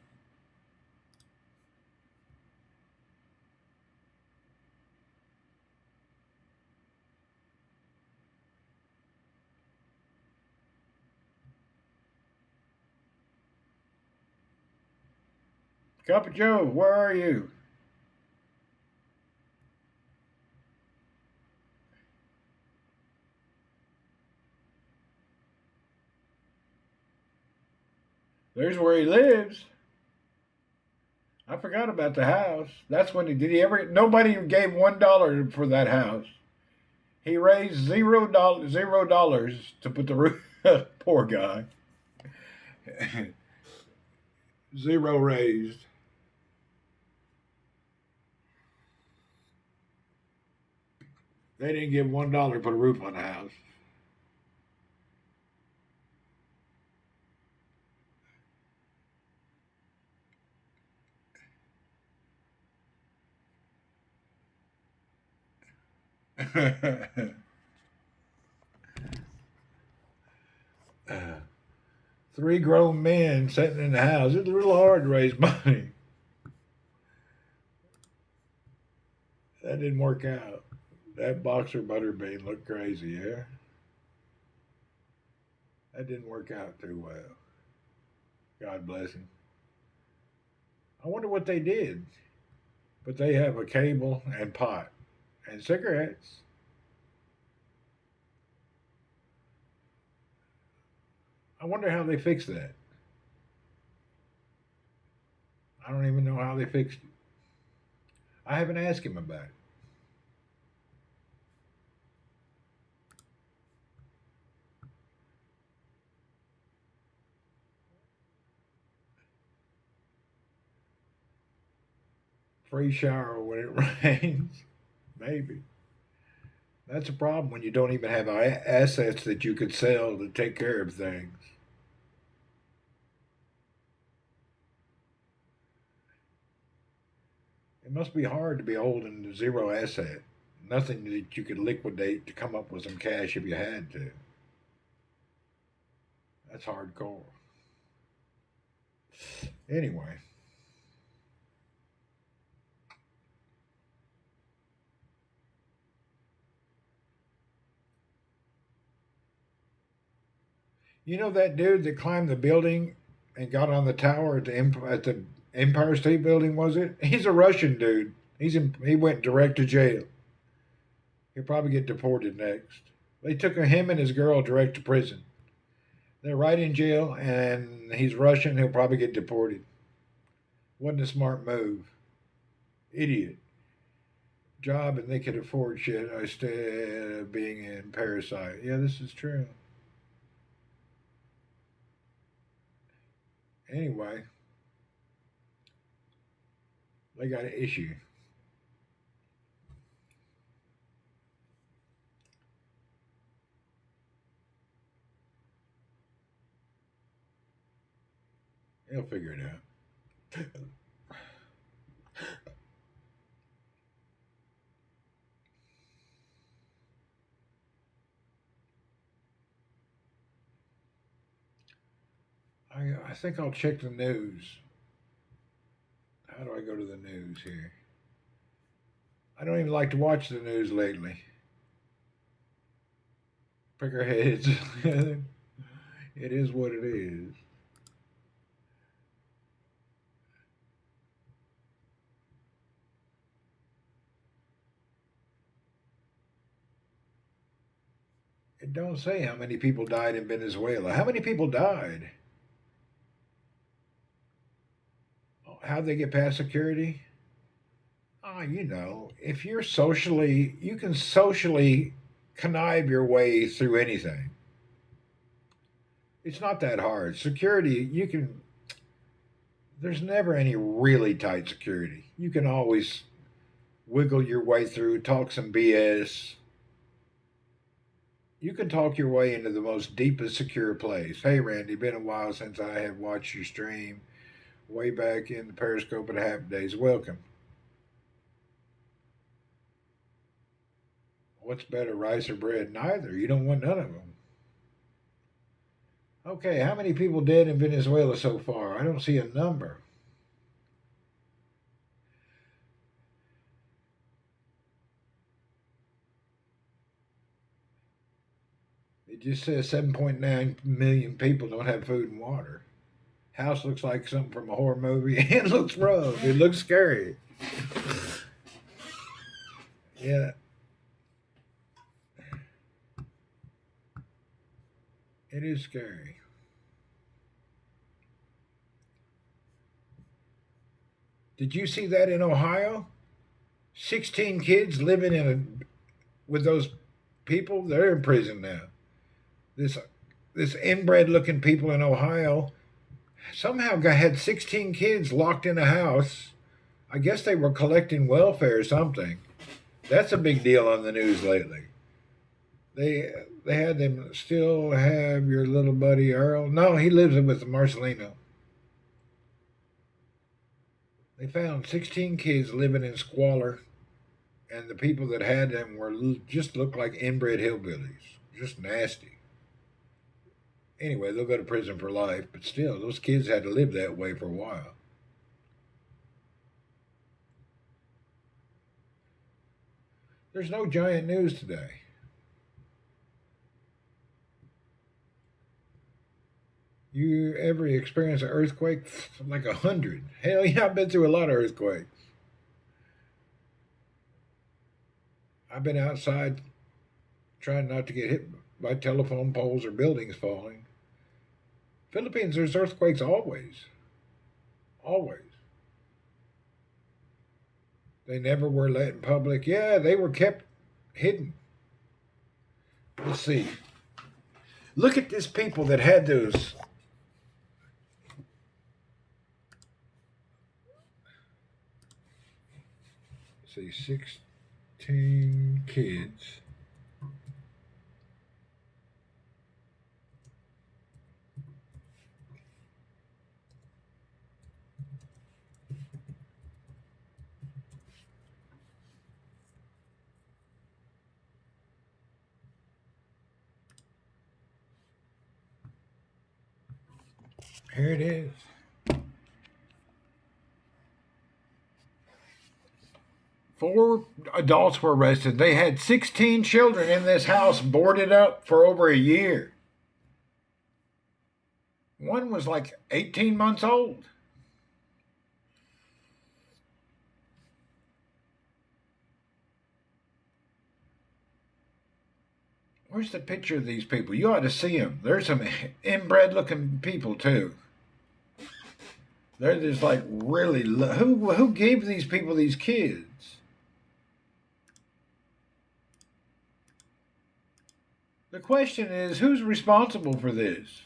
Cup of Joe, where are you? There's where he lives. I forgot about the house. That's when did he ever? Nobody gave $1 for that house. He raised $0 to put the roof. Poor guy. Zero raised. They didn't give $1 to put a roof on the house. Three grown men sitting in the house. It's real hard to raise money. That didn't work out. That boxer Butterbean looked crazy, yeah? That didn't work out too well. God bless him. I wonder what they did. But they have a cable and pot and cigarettes. I wonder how they fixed that. I don't even know how they fixed it. I haven't asked him about it. Free shower when it rains. Maybe. That's a problem when you don't even have assets that you could sell to take care of things. It must be hard to be holding zero asset. Nothing that you could liquidate to come up with some cash if you had to. That's hardcore. Anyway. You know that dude that climbed the building and got on the tower at the Empire State Building, was it? He's a Russian dude. He went direct to jail. He'll probably get deported next. They took him and his girl direct to prison. They're right in jail, and he's Russian. He'll probably get deported. Wasn't a smart move. Idiot. Job, and they could afford shit instead of being in Parasite. Yeah, this is true. Anyway, they got an issue. They'll figure it out. I think I'll check the news. How do I go to the news here? I don't even like to watch the news lately. Pick our heads. It is what it is. It don't say how many people died in Venezuela. How many people died? How'd they get past security? Ah, if you can socially connive your way through anything. It's not that hard. Security, there's never any really tight security. You can always wiggle your way through, talk some BS. You can talk your way into the most deepest secure place. Hey, Randy, been a while since I have watched your stream. Way back in the Periscope at Happy Days. Welcome. What's better, rice or bread? Neither. You don't want none of them. Okay, how many people dead in Venezuela so far? I don't see a number. It just says 7.9 million people don't have food and water. House looks like something from a horror movie. It looks rough. It looks scary. Yeah. It is scary. Did you see that in Ohio? 16 kids living with those people. They're in prison now. This inbred looking people in Ohio somehow had 16 kids locked in a house. I guess they were collecting welfare or something. That's a big deal on the news lately. They had them still have your little buddy Earl. No, he lives with Marcelino. They found 16 kids living in squalor, and the people that had them just looked like inbred hillbillies. Just nasty. Anyway, they'll go to prison for life, but still, those kids had to live that way for a while. There's no giant news today. You ever experience an earthquake? Like 100. Hell yeah, I've been through a lot of earthquakes. I've been outside trying not to get hit by telephone poles or buildings falling. Philippines, there's earthquakes always. Always. They never were let in public. Yeah, they were kept hidden. Let's see. Look at these people that had those. Let's see, 16 kids. Here it is. Four adults were arrested. They had 16 children in this house boarded up for over a year. One was like 18 months old. Where's the picture of these people? You ought to see them. There's some inbred looking people too. They're just like really, who gave these people these kids? The question is, who's responsible for this?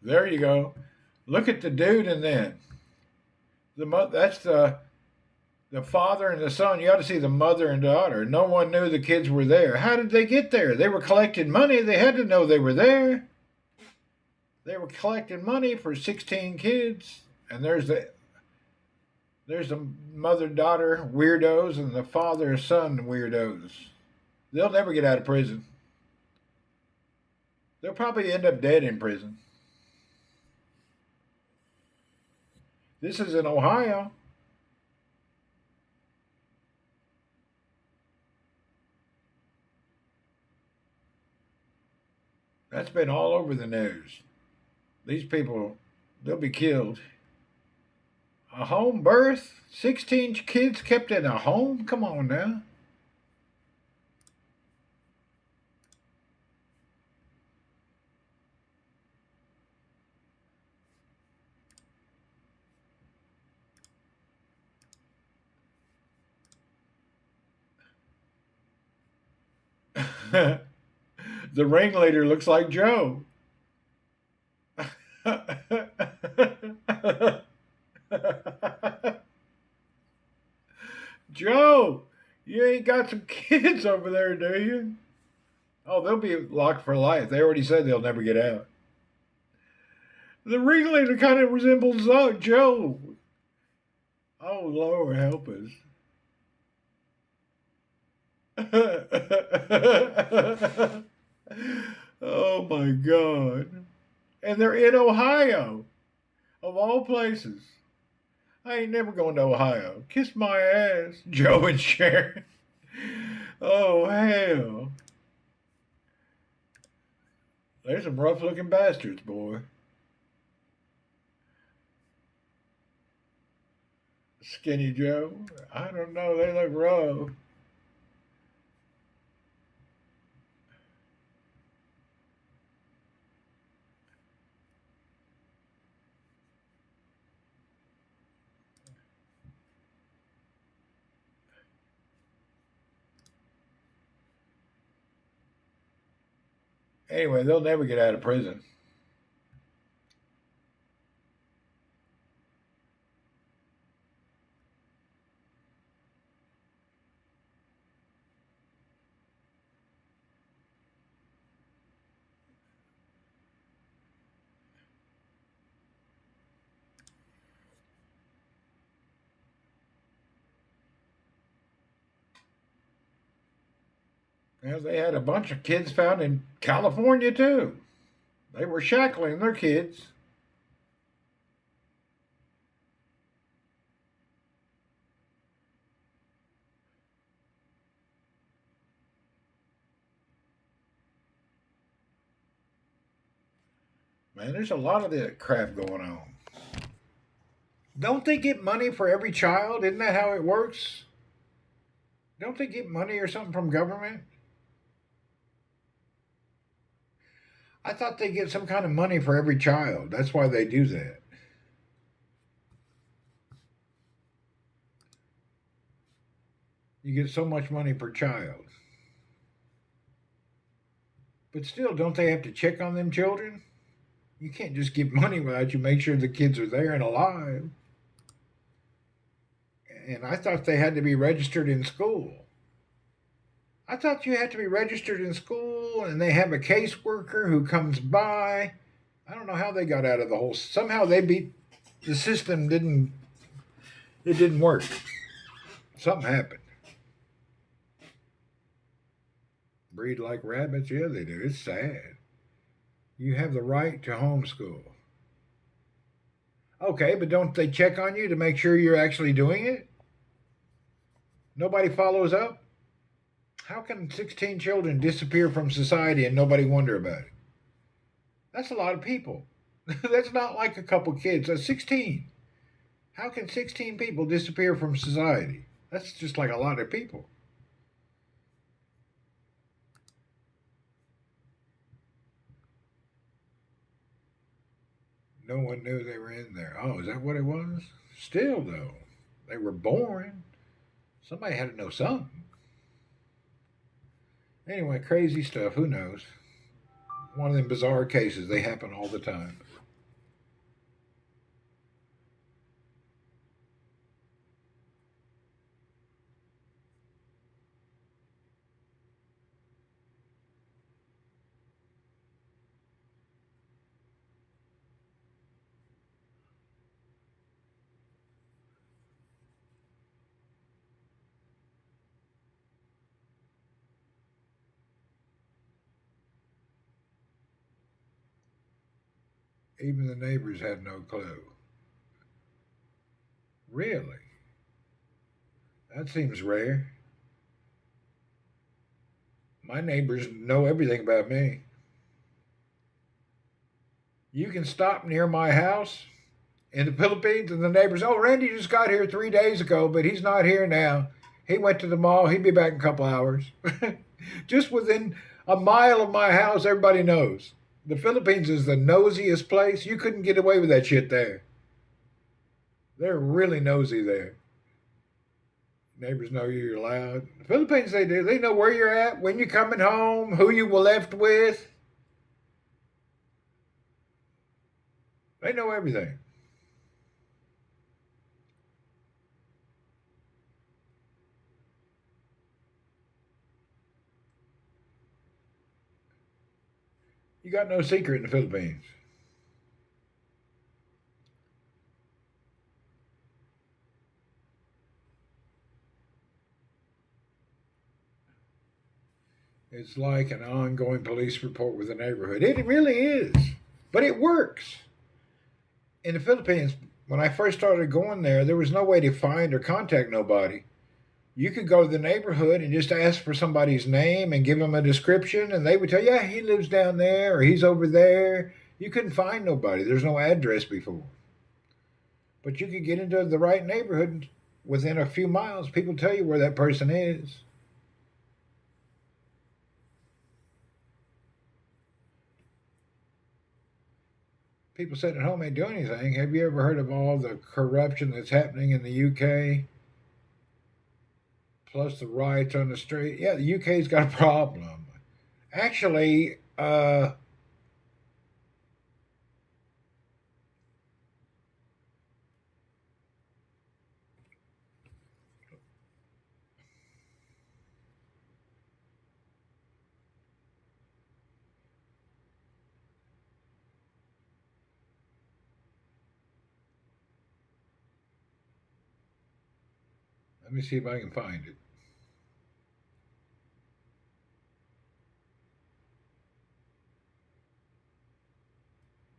There you go. Look at the dude and then. That's the father and the son. You ought to see the mother and daughter. No one knew the kids were there. How did they get there? They were collecting money. They had to know they were there. They were collecting money for 16 kids. And there's the mother-daughter weirdos and the father-son weirdos. They'll never get out of prison. They'll probably end up dead in prison. This is in Ohio. That's been all over the news. These people, they'll be killed. A home birth? 16 kids kept in a home? Come on now. The ringleader looks like Joe. Joe, you ain't got some kids over there, do you? Oh, they'll be locked for life. They already said they'll never get out. The ringleader kind of resembles Joe. Oh, Lord, help us. Oh, my God. And they're in Ohio, of all places. I ain't never going to Ohio. Kiss my ass, Joe and Sharon. Oh, hell. There's some rough-looking bastards, boy. Skinny Joe? I don't know. They look rough. Anyway, they'll never get out of prison. Well, they had a bunch of kids found in California, too. They were shackling their kids. Man, there's a lot of that crap going on. Don't they get money for every child? Isn't that how it works? Don't they get money or something from government? I thought they get some kind of money for every child. That's why they do that. You get so much money per child. But still, don't they have to check on them children? You can't just give money without you make sure the kids are there and alive. And I thought they had to be registered in school. I thought you had to be registered in school and they have a caseworker who comes by. I don't know how they got out of the whole. Somehow they beat the system. It didn't work. Something happened. Breed like rabbits? Yeah, they do. It's sad. You have the right to homeschool. Okay, but don't they check on you to make sure you're actually doing it? Nobody follows up? How can 16 children disappear from society and nobody wonder about it? That's a lot of people. That's not like a couple kids. That's 16. How can 16 people disappear from society? That's just like a lot of people. No one knew they were in there. Oh, is that what it was? Still, though, they were born. Somebody had to know something. Anyway, crazy stuff. Who knows? One of them bizarre cases. They happen all the time. Even the neighbors had no clue. Really? That seems rare. My neighbors know everything about me. You can stop near my house in the Philippines, and the neighbors, oh, Randy just got here 3 days ago, but he's not here now. He went to the mall. He'll be back in a couple hours. Just within a mile of my house, everybody knows. The Philippines is the nosiest place. You couldn't get away with that shit there. They're really nosy there. Neighbors know you're loud. The Philippines, they do. They know where you're at, when you're coming home, who you were left with. They know everything. You got no secret in the Philippines. It's like an ongoing police report with a neighborhood. It really is. But it works. In the Philippines, when I first started going there was no way to find or contact nobody. You could go to the neighborhood and just ask for somebody's name and give them a description, and they would tell you, yeah, he lives down there or he's over there. You couldn't find nobody. There's no address before. But you could get into the right neighborhood within a few miles. People tell you where that person is. People sitting at home ain't doing anything. Have you ever heard of all the corruption that's happening in the UK? Plus the riots on the street. Yeah, the UK's got a problem. Actually, let me see if I can find it.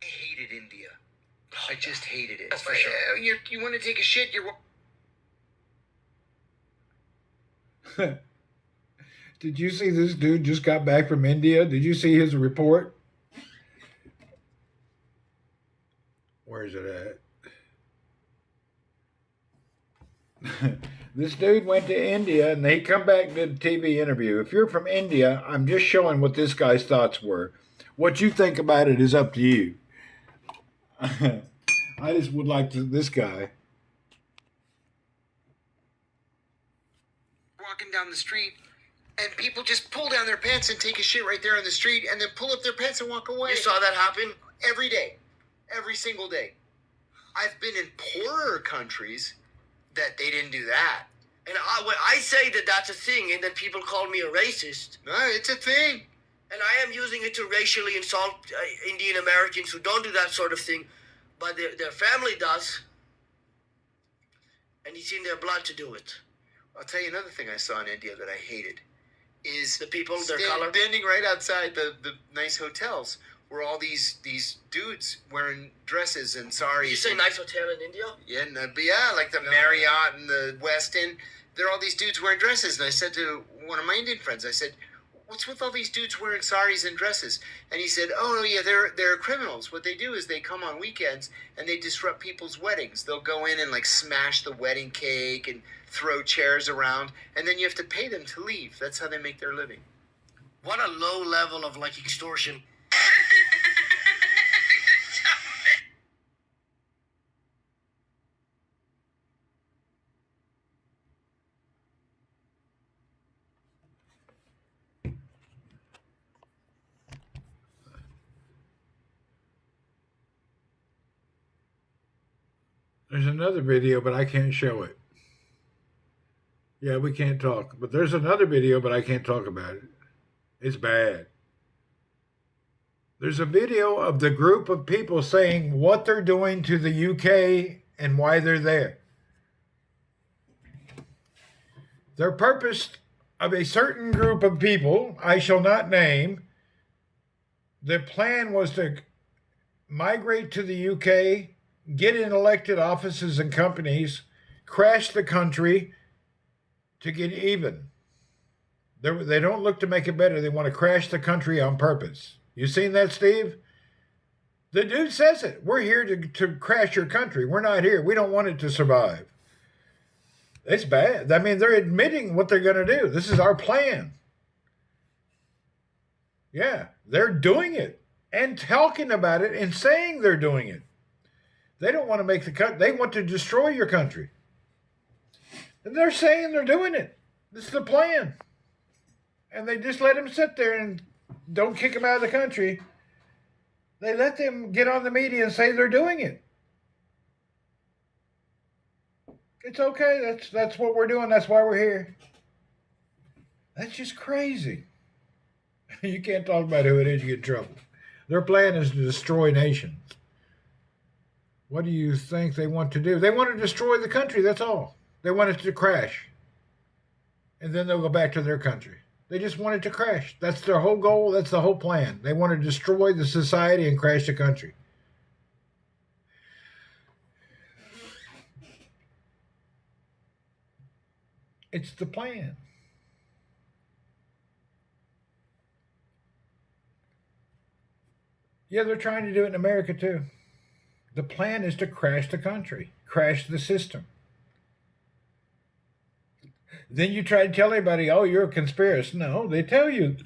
I hated India. I just hated it. That's for sure. You want to take a shit, Did you see this dude just got back from India? Did you see his report? Where is it at? This dude went to India and he come back and did a TV interview. If you're from India, I'm just showing what this guy's thoughts were. What you think about it is up to you. I just would like to, this guy. Walking down the street, and people just pull down their pants and take a shit right there on the street, and then pull up their pants and walk away. You saw that happen? Every day. Every single day. I've been in poorer countries that they didn't do that. And when I say that that's a thing, and then people call me a racist. No, it's a thing. And I am using it to racially insult Indian Americans who don't do that sort of thing, but their family does. And it's in their blood to do it. I'll tell you another thing I saw in India that I hated. Is the people, their color? Standing right outside the nice hotels were all these dudes wearing dresses and saris. You say nice hotel in India? Yeah, like the Marriott and the Westin. There are all these dudes wearing dresses. And I said to one of my Indian friends, I said, what's with all these dudes wearing saris and dresses? And he said, oh, yeah, they're criminals. What they do is they come on weekends and they disrupt people's weddings. They'll go in and, like, smash the wedding cake and throw chairs around, and then you have to pay them to leave. That's how they make their living. What a low level of, like, extortion. There's another video, but I can't show it. Yeah, we can't talk. But there's another video, but I can't talk about it. It's bad. There's a video of the group of people saying what they're doing to the UK and why they're there. Their purpose of a certain group of people, I shall not name, the plan was to migrate to the UK, get in elected offices and companies, crash the country to get even. They don't look to make it better. They want to crash the country on purpose. You seen that, Steve? The dude says it. We're here to crash your country. We're not here. We don't want it to survive. It's bad. I mean, they're admitting what they're going to do. This is our plan. Yeah, they're doing it and talking about it and saying they're doing it. They don't want to make the cut. They want to destroy your country. And they're saying they're doing it. This is the plan. And they just let him sit there and don't kick him out of the country. They let them get on the media and say they're doing it. It's okay. That's what we're doing. That's why we're here. That's just crazy. You can't talk about who it is, you get in trouble. Their plan is to destroy nations. What do you think they want to do? They want to destroy the country, that's all. They want it to crash. And then they'll go back to their country. They just want it to crash. That's their whole goal. That's the whole plan. They want to destroy the society and crash the country. It's the plan. Yeah, they're trying to do it in America too. The plan is to crash the country, crash the system. Then you try to tell everybody, oh, you're a conspiracist. No, they tell you,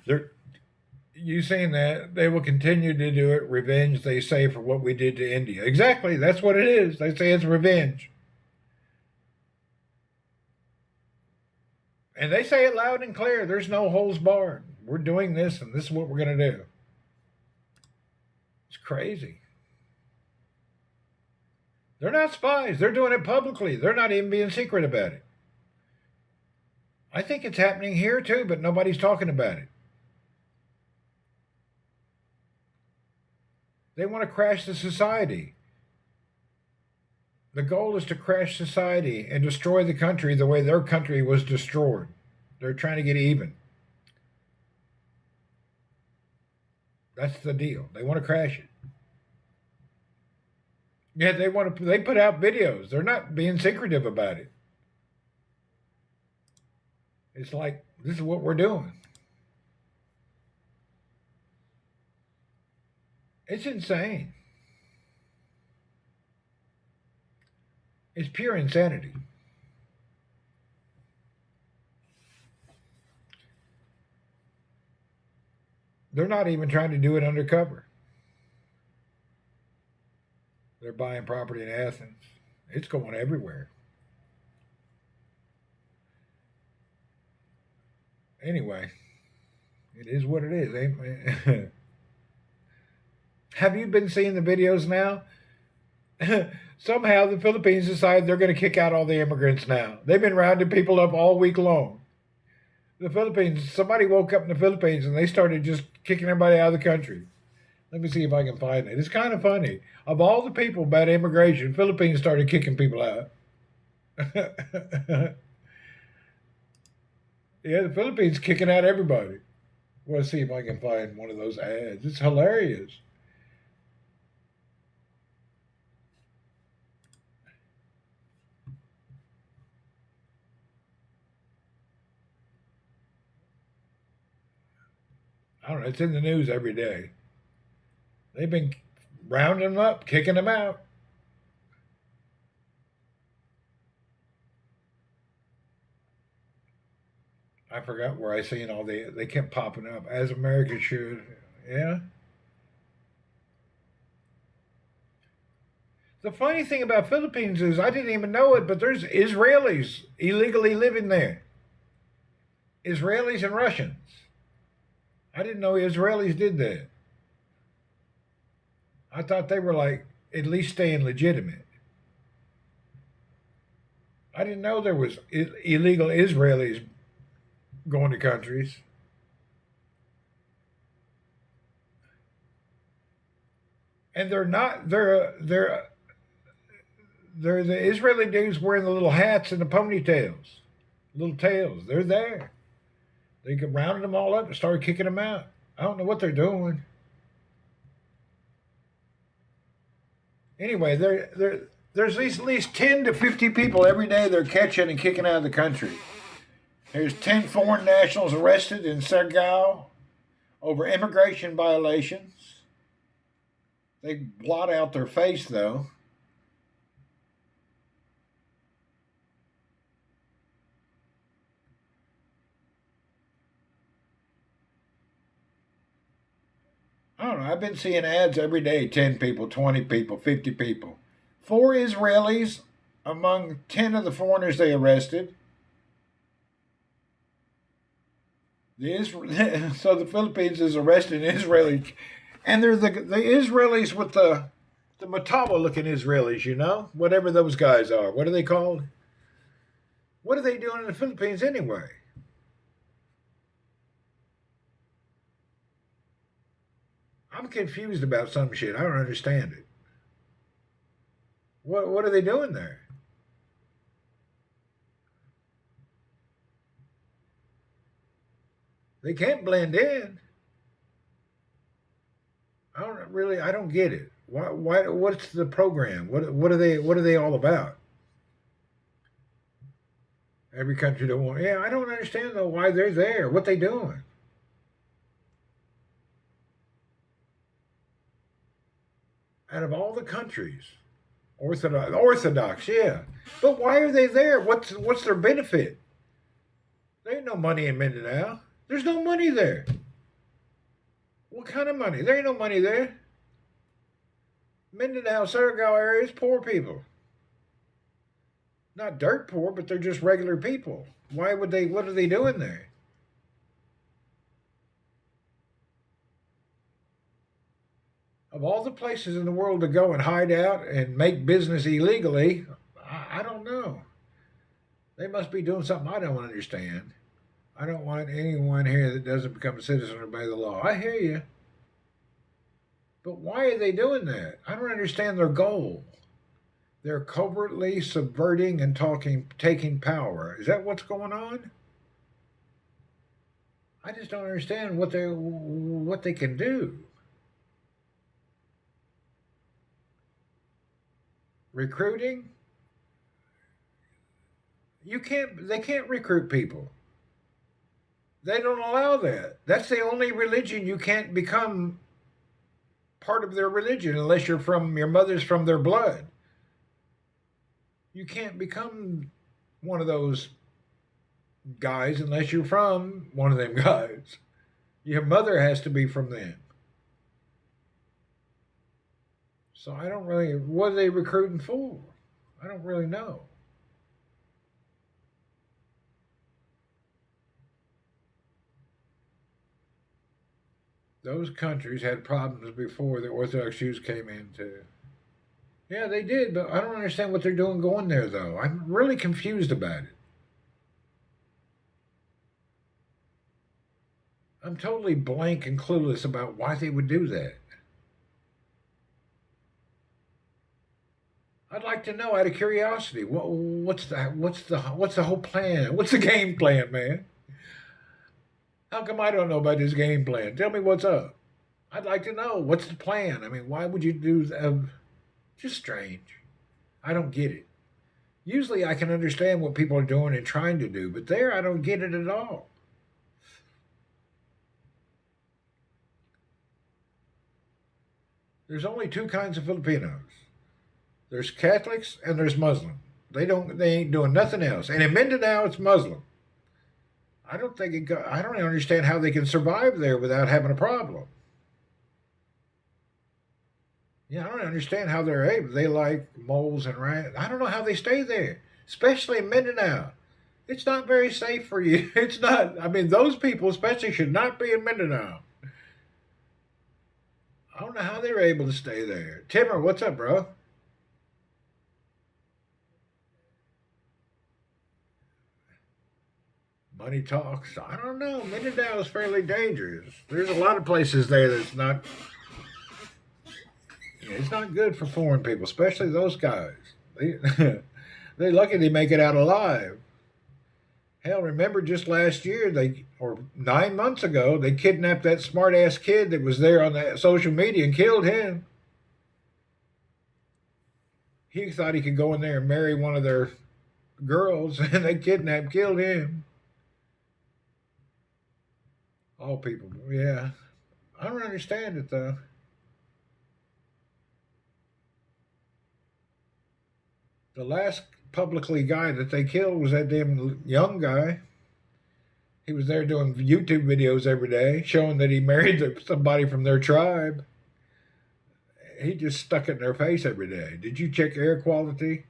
you saying that, they will continue to do it. Revenge, they say, for what we did to India. Exactly, that's what it is. They say it's revenge. And they say it loud and clear. There's no holes barred. We're doing this, and this is what we're going to do. It's crazy. They're not spies. They're doing it publicly. They're not even being secret about it. I think it's happening here too, but nobody's talking about it. They want to crash the society. The goal is to crash society and destroy the country the way their country was destroyed. They're trying to get even. That's the deal. They want to crash it. Yeah, they put out videos. They're not being secretive about it. It's like, this is what we're doing. It's insane. It's pure insanity. They're not even trying to do it undercover. They're buying property in Athens. It's going everywhere. Anyway, it is what it is. Have you been seeing the videos now? Somehow the Philippines decided they're going to kick out all the immigrants now. They've been rounding people up all week long. The Philippines, somebody woke up in the Philippines and they started just kicking everybody out of the country. Let me see if I can find it. It's kind of funny. Of all the people about immigration, Philippines started kicking people out. Yeah, the Philippines kicking out everybody. Let's see if I can find one of those ads. It's hilarious. I don't know. It's in the news every day. They've been rounding them up, kicking them out. I forgot where I seen all they kept popping up, as America should. Yeah. The funny thing about Philippines is I didn't even know it, but there's Israelis illegally living there. Israelis and Russians. I didn't know Israelis did that. I thought they were like at least staying legitimate. I didn't know there was illegal Israelis going to countries. And they're the Israeli dudes wearing the little hats and the ponytails, little tails. They're there. They rounded them all up and started kicking them out. I don't know what they're doing. Anyway, there's at least 10 to 50 people every day they're catching and kicking out of the country. There's 10 foreign nationals arrested in Surigao over immigration violations. They blot out their face, though. I don't know. I've been seeing ads every day, 10 people, 20 people, 50 people. 4 Israelis among 10 of the foreigners they arrested. So the Philippines is arresting Israelis. And they're the Israelis with the Matawa-looking Israelis, you know? Whatever those guys are. What are they called? What are they doing in the Philippines anyway? I'm confused about some shit. I don't understand it. What are they doing there? They can't blend in. I don't get it. What's the program? What are they all about? Every country don't want. Yeah, I don't understand though why they're there. What they doing? Out of all the countries, Orthodox, yeah. But why are they there? What's their benefit? There ain't no money in Mindanao. There's no money there. What kind of money? There ain't no money there. Mindanao, Surigao area is poor people. Not dirt poor, but they're just regular people. Why would they? What are they doing there? Of all the places in the world to go and hide out and make business illegally, I don't know. They must be doing something I don't understand. I don't want anyone here that doesn't become a citizen or obey the law. I hear you. But why are they doing that? I don't understand their goal. They're covertly subverting and taking power. Is that what's going on? I just don't understand what they can do. Recruiting? They can't recruit people. They don't allow that. That's the only religion you can't become part of their religion unless your mother's from their blood. You can't become one of those guys unless you're from one of them guys. Your mother has to be from them. So I don't really, what are they recruiting for? I don't really know. Those countries had problems before the Orthodox Jews came into. Yeah, they did, but I don't understand what they're doing going there, though. I'm really confused about it. I'm totally blank and clueless about why they would do that. I'd like to know out of curiosity. What's the whole plan? What's the game plan, man? How come I don't know about this game plan? Tell me what's up. I'd like to know what's the plan. I mean, why would you do that? Just strange. I don't get it. Usually I can understand what people are doing and trying to do, but there I don't get it at all. There's only two kinds of Filipinos. There's Catholics and there's Muslim. They ain't doing nothing else. And in Mindanao, it's Muslim. I don't understand how they can survive there without having a problem. Yeah, I don't understand how they're able. They like moles and rats. I don't know how they stay there, especially in Mindanao. It's not very safe for you. It's not. I mean, those people especially should not be in Mindanao. I don't know how they're able to stay there. Timmer, what's up, bro? Money talks. I don't know. Mindanao is fairly dangerous. There's a lot of places there that's not. It's not good for foreign people, especially those guys. They're lucky they make it out alive. Hell, remember just last year, or 9 months ago, they kidnapped that smart-ass kid that was there on that social media and killed him. He thought he could go in there and marry one of their girls, and they killed him. All people, yeah. I don't understand it, though. The last publicly guy that they killed was that damn young guy. He was there doing YouTube videos every day, showing that he married somebody from their tribe. He just stuck it in their face every day. Did you check air quality?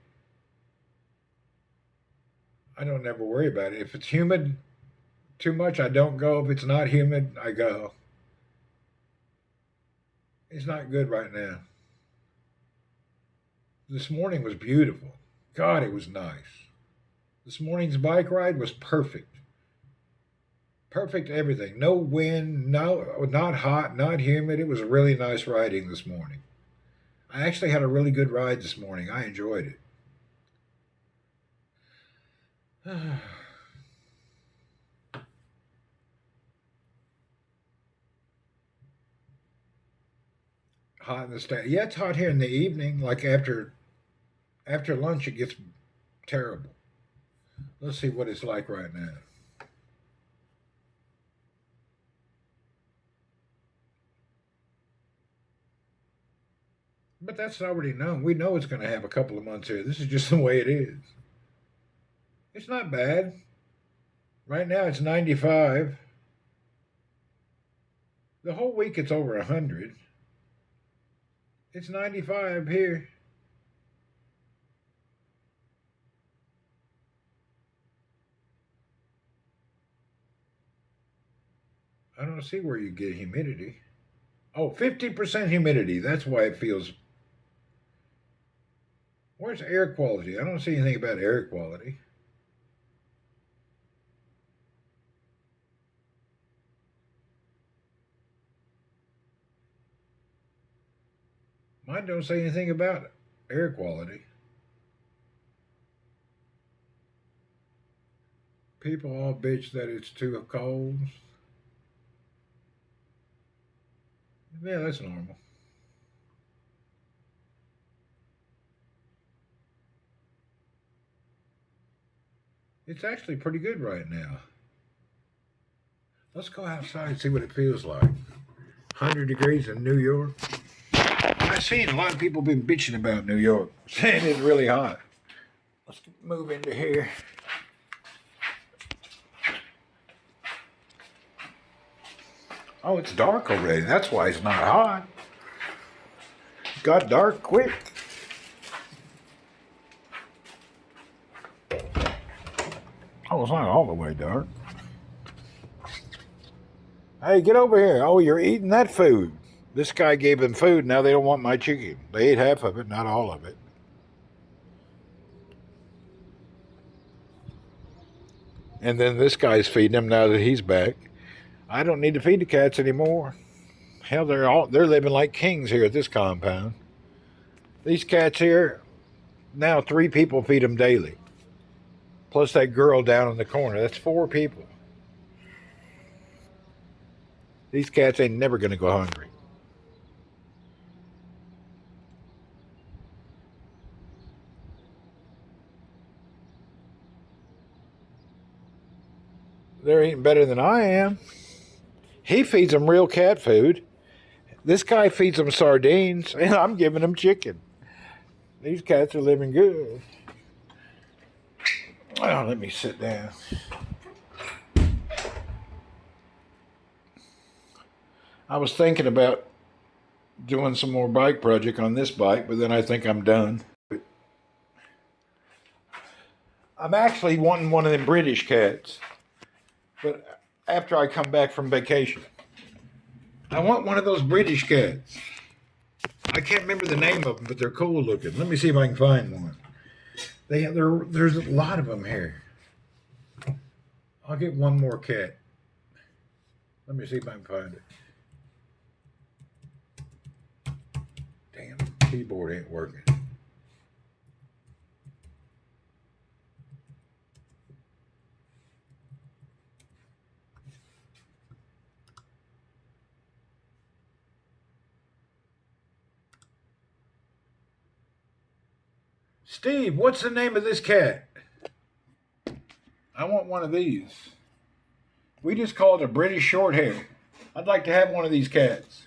I don't ever worry about it. If it's humid too much, I don't go. If it's not humid, I go. It's not good right now. This morning was beautiful. God, it was nice. This morning's bike ride was perfect. Perfect everything. No wind, no, not hot, not humid. It was really nice riding this morning. I actually had a really good ride this morning. I enjoyed it. Hot in the state. Yeah, it's hot here in the evening. Like after lunch, it gets terrible. Let's see what it's like right now. But that's already known. We know it's going to have a couple of months here. This is just the way it is. It's not bad. Right now it's 95. The whole week it's over 100. It's 95 here. I don't see where you get humidity. Oh, 50% humidity. That's why it feels. Where's air quality? I don't see anything about air quality. Mine don't say anything about air quality. People all bitch that it's too cold. Yeah, that's normal. It's actually pretty good right now. Let's go outside and see what it feels like. 100 degrees in New York. I've seen a lot of people been bitching about New York, saying it's really hot. Let's move into here. Oh, it's dark already. That's why it's not hot. It got dark quick. Oh, it's not all the way dark. Hey, get over here. Oh, you're eating that food. This guy gave them food. Now they don't want my chicken. They ate half of it, not all of it. And then this guy's feeding them now that he's back. I don't need to feed the cats anymore. Hell, they're living like kings here at this compound. These cats here, now 3 people feed them daily. Plus that girl down in the corner. That's 4 people. These cats ain't never going to go hungry. They're eating better than I am. He feeds them real cat food. This guy feeds them sardines, and I'm giving them chicken. These cats are living good. Oh, let me sit down. I was thinking about doing some more bike project on this bike, but then I think I'm done. I'm actually wanting one of them British cats, but after I come back from vacation. I want one of those British cats. I can't remember the name of them, but they're cool looking. Let me see if I can find one. There's a lot of them here. I'll get one more cat. Let me see if I can find it. Damn, keyboard ain't working. Steve, what's the name of this cat? I want one of these. We just call it a British short hair. I'd like to have one of these cats.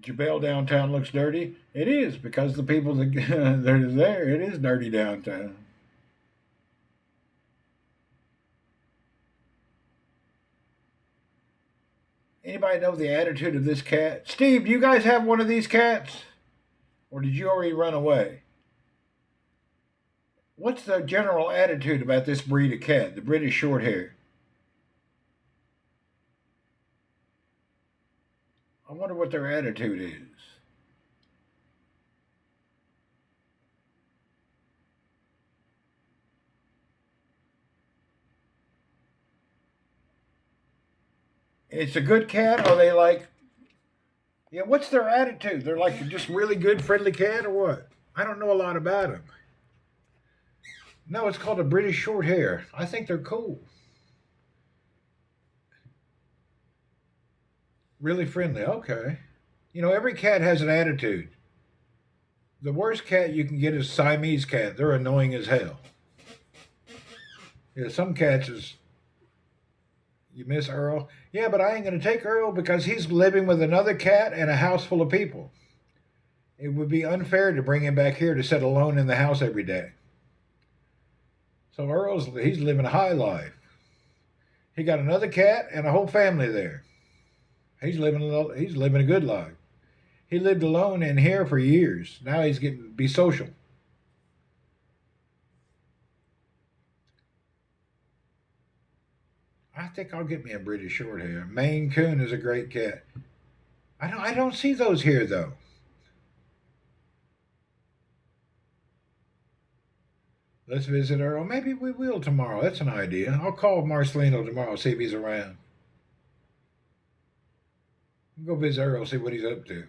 Jabel downtown looks dirty. It is, because the people that are there, it is dirty downtown. Anybody know the attitude of this cat? Steve, do you guys have one of these cats? Or did you already run away? What's the general attitude about this breed of cat, the British short hair? I wonder what their attitude is. It's a good cat, or they like, yeah, what's their attitude? They're like just really good, friendly cat, or what? I don't know a lot about them. No, it's called a British short hair. I think they're cool. Really friendly. Okay. You know, every cat has an attitude. The worst cat you can get is Siamese cat. They're annoying as hell. Yeah, some cats is, you miss Earl. Yeah, but I ain't gonna take Earl because he's living with another cat and a house full of people. It would be unfair to bring him back here to sit alone in the house every day. So he's living a high life. He got another cat and a whole family there. He's living a good life. He lived alone in here for years. Now he's getting to be social. I think I'll get me a British short hair. Maine Coon is a great cat. I don't see those here though. Let's visit Earl. Maybe we will tomorrow. That's an idea. I'll call Marcelino tomorrow, see if he's around. Go visit Earl, see what he's up to.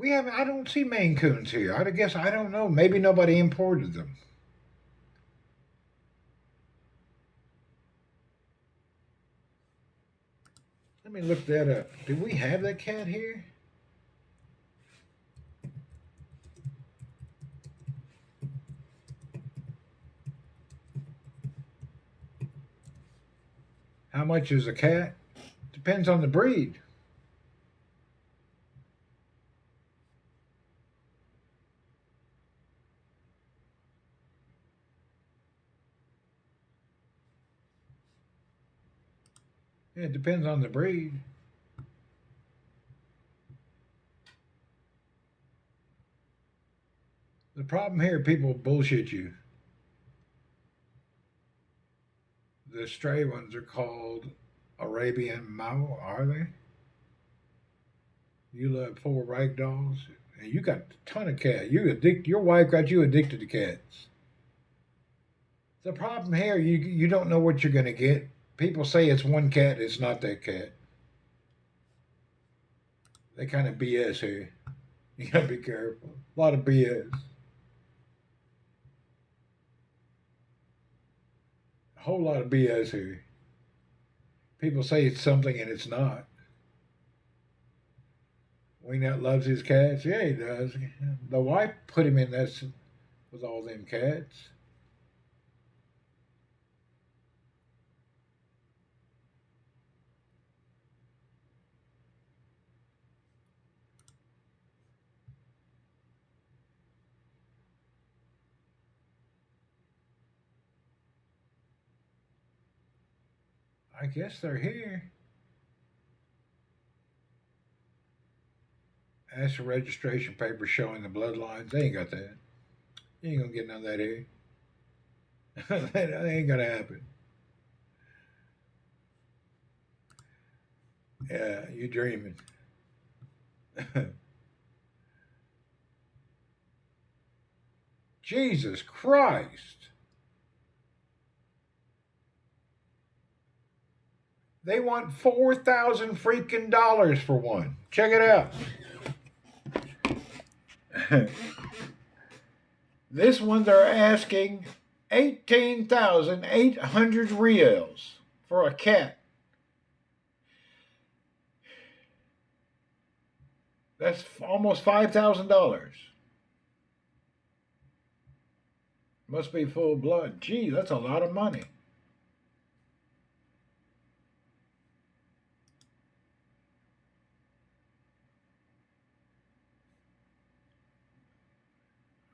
I don't see Maine Coons here. I guess, I don't know. Maybe nobody imported them. Let me look that up. Do we have that cat here? How much is a cat? Depends on the breed. Yeah, it depends on the breed. The problem here, people bullshit you. The stray ones are called Arabian Mau, are they? You love 4 ragdolls, and you got a ton of cats. Your wife got you addicted to cats. The problem here, you don't know what you're going to get. People say it's one cat, it's not that cat. They kind of BS here. You gotta be careful. A lot of BS. A whole lot of BS here. People say it's something and it's not. Wingnut loves his cats. Yeah, he does. The wife put him in that with all them cats. I guess they're here. That's the registration paper showing the bloodlines. They ain't got that. You ain't gonna get none of that here. That ain't gonna happen. Yeah, you're dreaming. Jesus Christ. They want $4,000 freaking dollars for one. Check it out. This one they're asking 18,800 reals for a cat. That's almost $5,000. Must be full blood. Gee, that's a lot of money.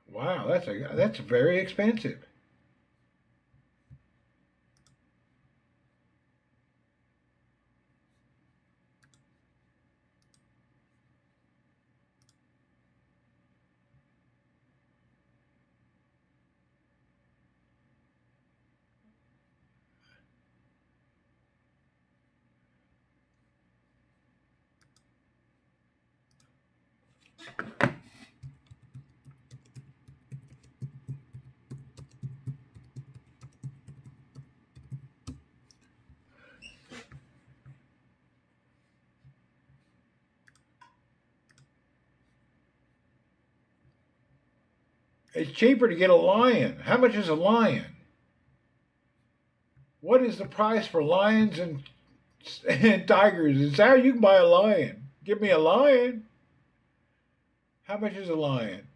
Wow, that's very expensive. It's cheaper to get a lion. How much is a lion? What is the price for lions and tigers? It's how you can buy a lion. Give me a lion. How much is a lion?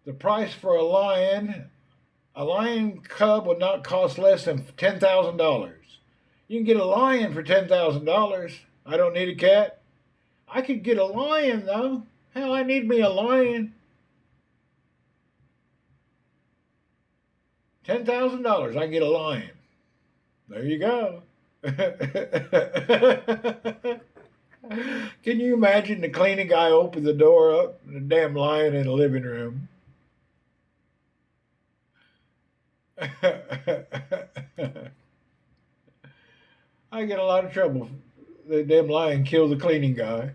The price for a lion cub would not cost less than $10,000. You can get a lion for $10,000. I don't need a cat. I could get a lion though. Hell, I need me a lion. $10,000, I can get a lion. There you go. Can you imagine the cleaning guy open the door up and a damn lion in the living room? I get a lot of trouble. The damn lion killed the cleaning guy.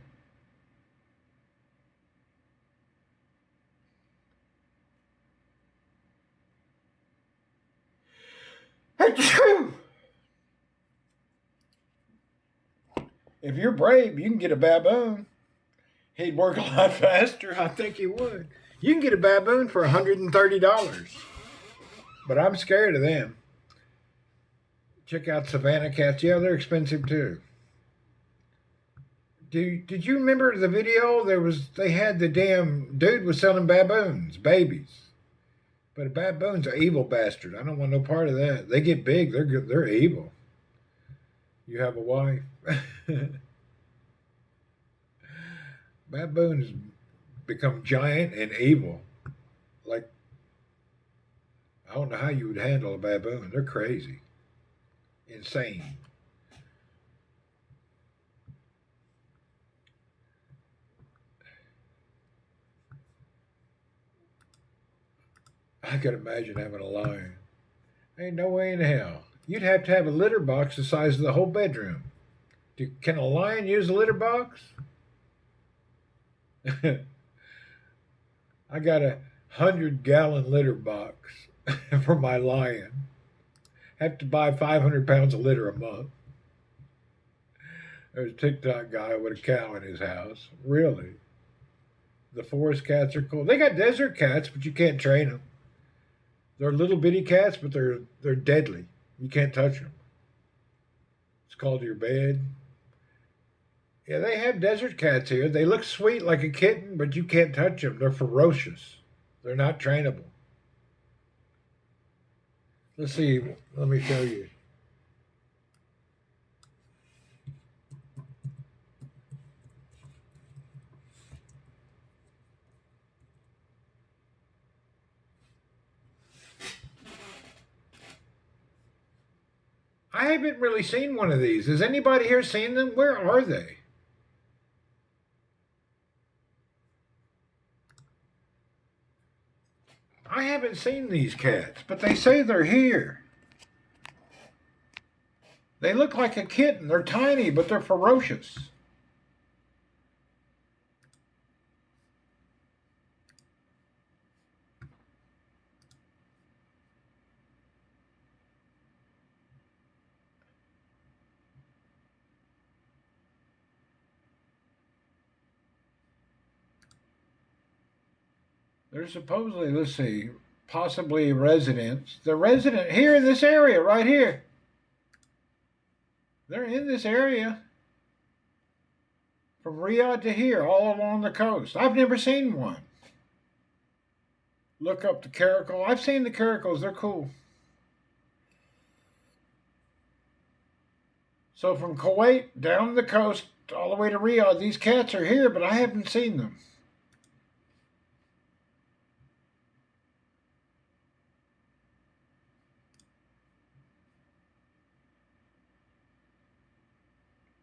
If you're brave, you can get a baboon. He'd work a lot faster. I think he would. You can get a baboon for $130. But I'm scared of them. Check out Savannah cats. Yeah, they're expensive too. Did you remember the video? They had the damn dude was selling baboons, babies. But a baboon's an evil bastard. I don't want no part of that. They get big. They're good. They're evil. You have a wife. Baboons become giant and evil. Like, I don't know how you would handle a baboon. They're crazy. Insane. I could imagine having a lion. Ain't no way in hell. You'd have to have a litter box the size of the whole bedroom. Can a lion use a litter box? I got a 100-gallon litter box for my lion. Have to buy 500 pounds of litter a month. There's a TikTok guy with a cow in his house. Really? The forest cats are cool. They got desert cats, but you can't train them. They're little bitty cats, but they're deadly. You can't touch them. It's called your bed. Yeah, they have desert cats here. They look sweet like a kitten, but you can't touch them. They're ferocious. They're not trainable. Let's see. Let me show you. I haven't really seen one of these. Has anybody here seen them? Where are they? I haven't seen these cats, but they say they're here. They look like a kitten. They're tiny, but they're ferocious. They're supposedly, let's see, possibly residents. They're resident here in this area, right here. They're in this area. From Riyadh to here, all along the coast. I've never seen one. Look up the caracal. I've seen the caracals. They're cool. So from Kuwait down the coast all the way to Riyadh, these cats are here, but I haven't seen them.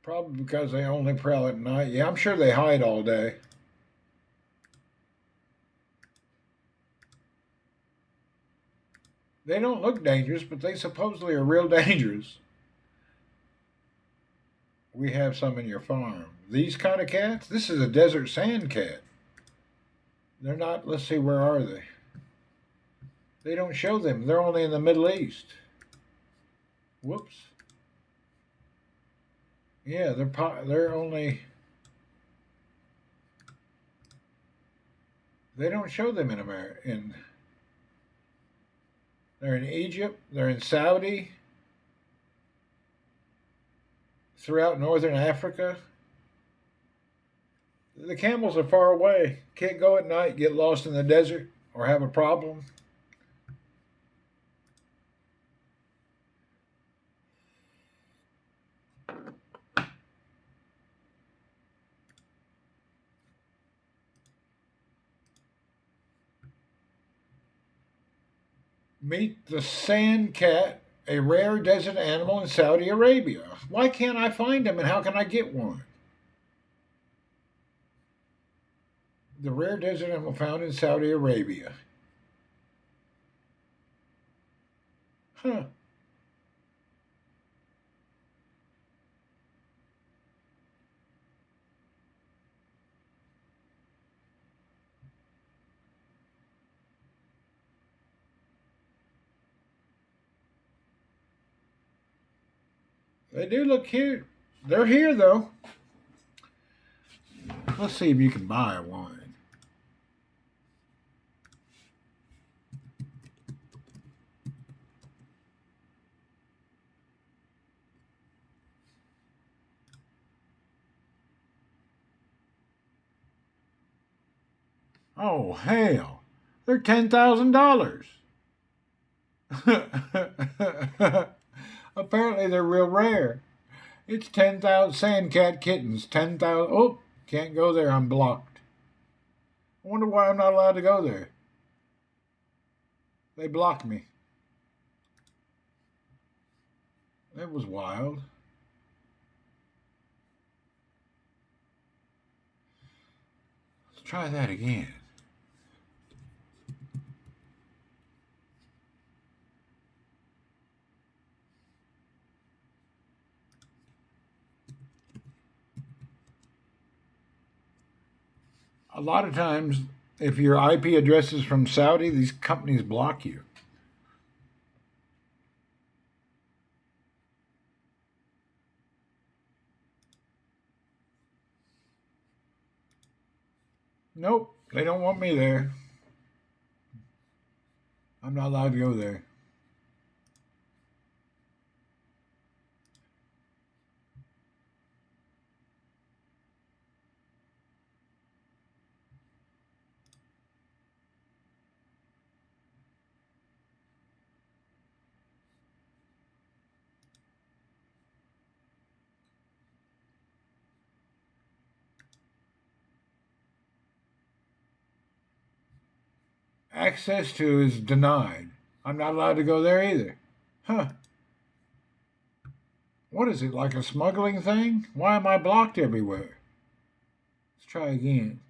Probably because they only prowl at night. Yeah, I'm sure they hide all day. They don't look dangerous, but they supposedly are real dangerous. We have some in your farm. These kind of cats? This is a desert sand cat. They're not, let's see, where are they? They don't show them. They're only in the Middle East. Whoops. Yeah, they're only. They don't show them in America. They're in Egypt. They're in Saudi. Throughout northern Africa. The camels are far away. Can't go at night, get lost in the desert, or have a problem. Meet the sand cat, a rare desert animal in Saudi Arabia. Why can't I find him and how can I get one? The rare desert animal found in Saudi Arabia. Huh. They do look cute. They're here though. Let's see if you can buy one. Oh hell. They're $10,000. Apparently they're real rare. It's 10,000 sandcat kittens. 10,000. Oh, can't go there. I'm blocked. I wonder why I'm not allowed to go there. They blocked me. That was wild. Let's try that again. A lot of times, if your IP address is from Saudi, these companies block you. Nope, they don't want me there. I'm not allowed to go there. Access to is denied. I'm not allowed to go there either. Huh. What is it, like a smuggling thing? Why am I blocked everywhere? Let's try again.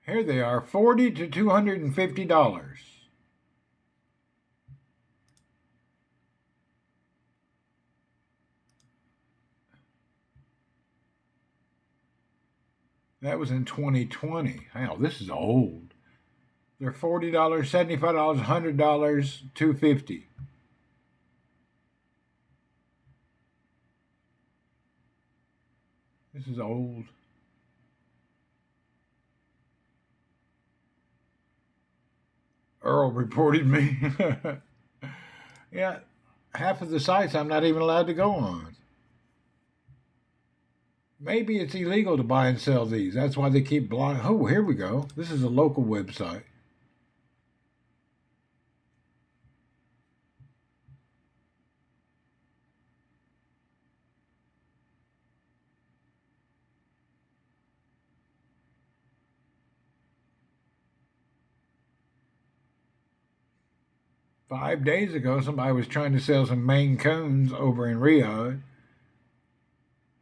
Here they are, $40 to $250. That was in 2020. Hell, this is old. They're $40, $75, $100, $250. This is old. Earl reported me. Yeah, half of the sites I'm not even allowed to go on. Maybe it's illegal to buy and sell these. That's why they keep blocking. Oh, here we go. This is a local website. Five days ago, somebody was trying to sell some Maine Coons over in Riyadh.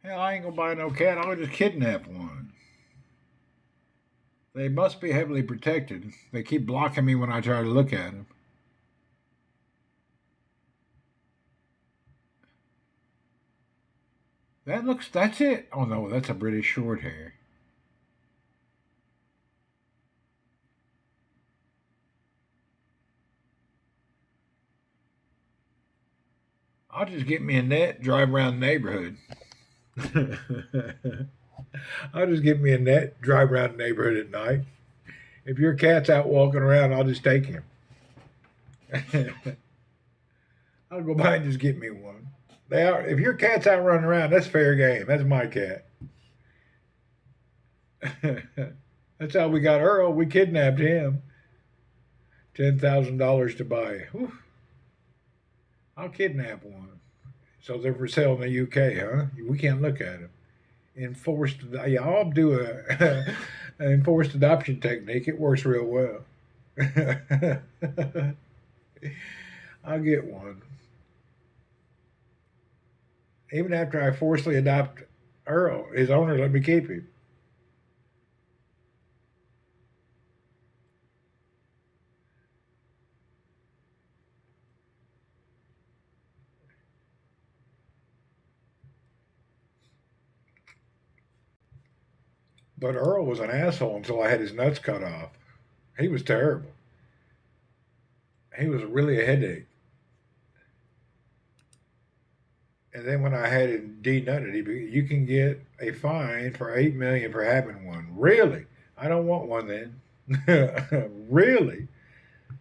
Hell, I ain't gonna buy no cat. I'll just kidnap one. They must be heavily protected. They keep blocking me when I try to look at them. That's it. Oh no, that's a British short hair. I'll just get me a net, drive around the neighborhood. I'll just get me a net, drive around the neighborhood at night. If your cat's out walking around, I'll just take him. I'll go by and just get me one. They are. If your cat's out running around, that's fair game. That's my cat. That's how we got Earl. We kidnapped him. $10,000 to buy. Whew. I'll kidnap one. So they're for sale in the UK, huh? We can't look at them. Enforced. Yeah, I'll do an enforced adoption technique. It works real well. I'll get one. Even after I forcibly adopt Earl, his owner let me keep him. But Earl was an asshole until I had his nuts cut off. He was terrible. He was really a headache. And then when I had him denutted, you can get a fine for $8 million for having one. Really? I don't want one then. Really?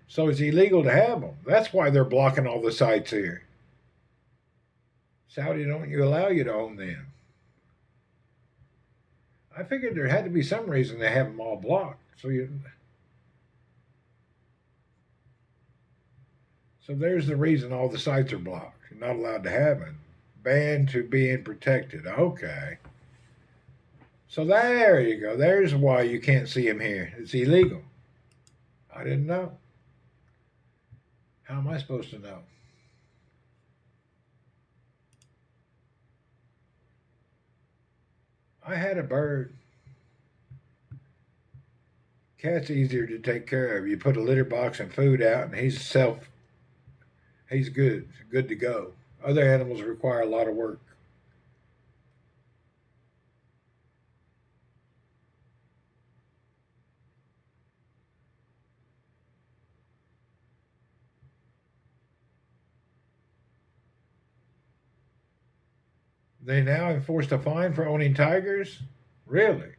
So it's illegal to have them. That's why they're blocking all the sites here. Saudi don't allow you to own them. I figured there had to be some reason they have them all blocked. So there's the reason all the sites are blocked. You're not allowed to have them. Banned to being protected. Okay. So there you go. There's why you can't see them here. It's illegal. I didn't know. How am I supposed to know? I had a bird. Cat's easier to take care of. You put a litter box and food out, and he's good to go. Other animals require a lot of work. They now enforced a fine for owning tigers? Really?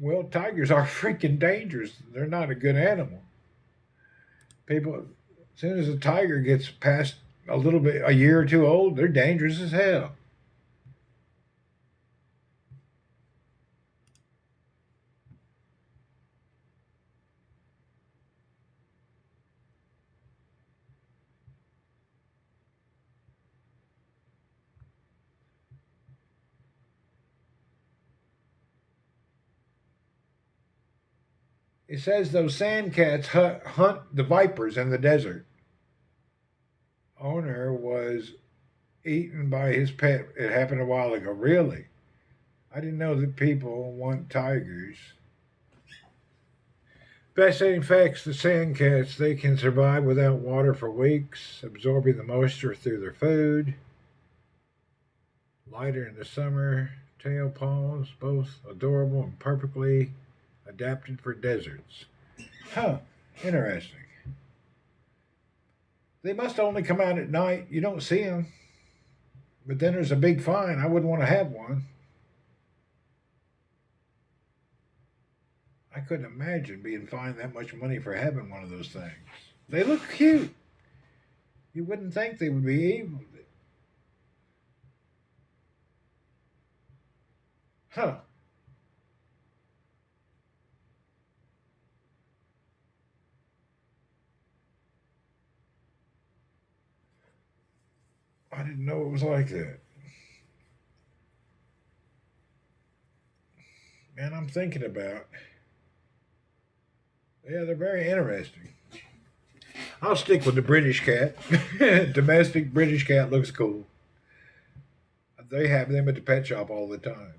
Well, tigers are freaking dangerous. They're not a good animal. People, as soon as a tiger gets past a year or two old, they're dangerous as hell. It says those sand cats hunt the vipers in the desert. Owner was eaten by his pet. It happened a while ago. Really? I didn't know that people want tigers. Fascinating facts, the sand cats, they can survive without water for weeks, absorbing the moisture through their food. Lighter in the summer, tail paws, both adorable and perfectly adapted for deserts. Huh, interesting. They must only come out at night. You don't see them. But then there's a big fine. I wouldn't want to have one. I couldn't imagine being fined that much money for having one of those things. They look cute. You wouldn't think they would be evil. Huh. I didn't know it was like that. Man, I'm thinking about. Yeah, they're very interesting. I'll stick with the British cat. Domestic British cat looks cool. They have them at the pet shop all the time.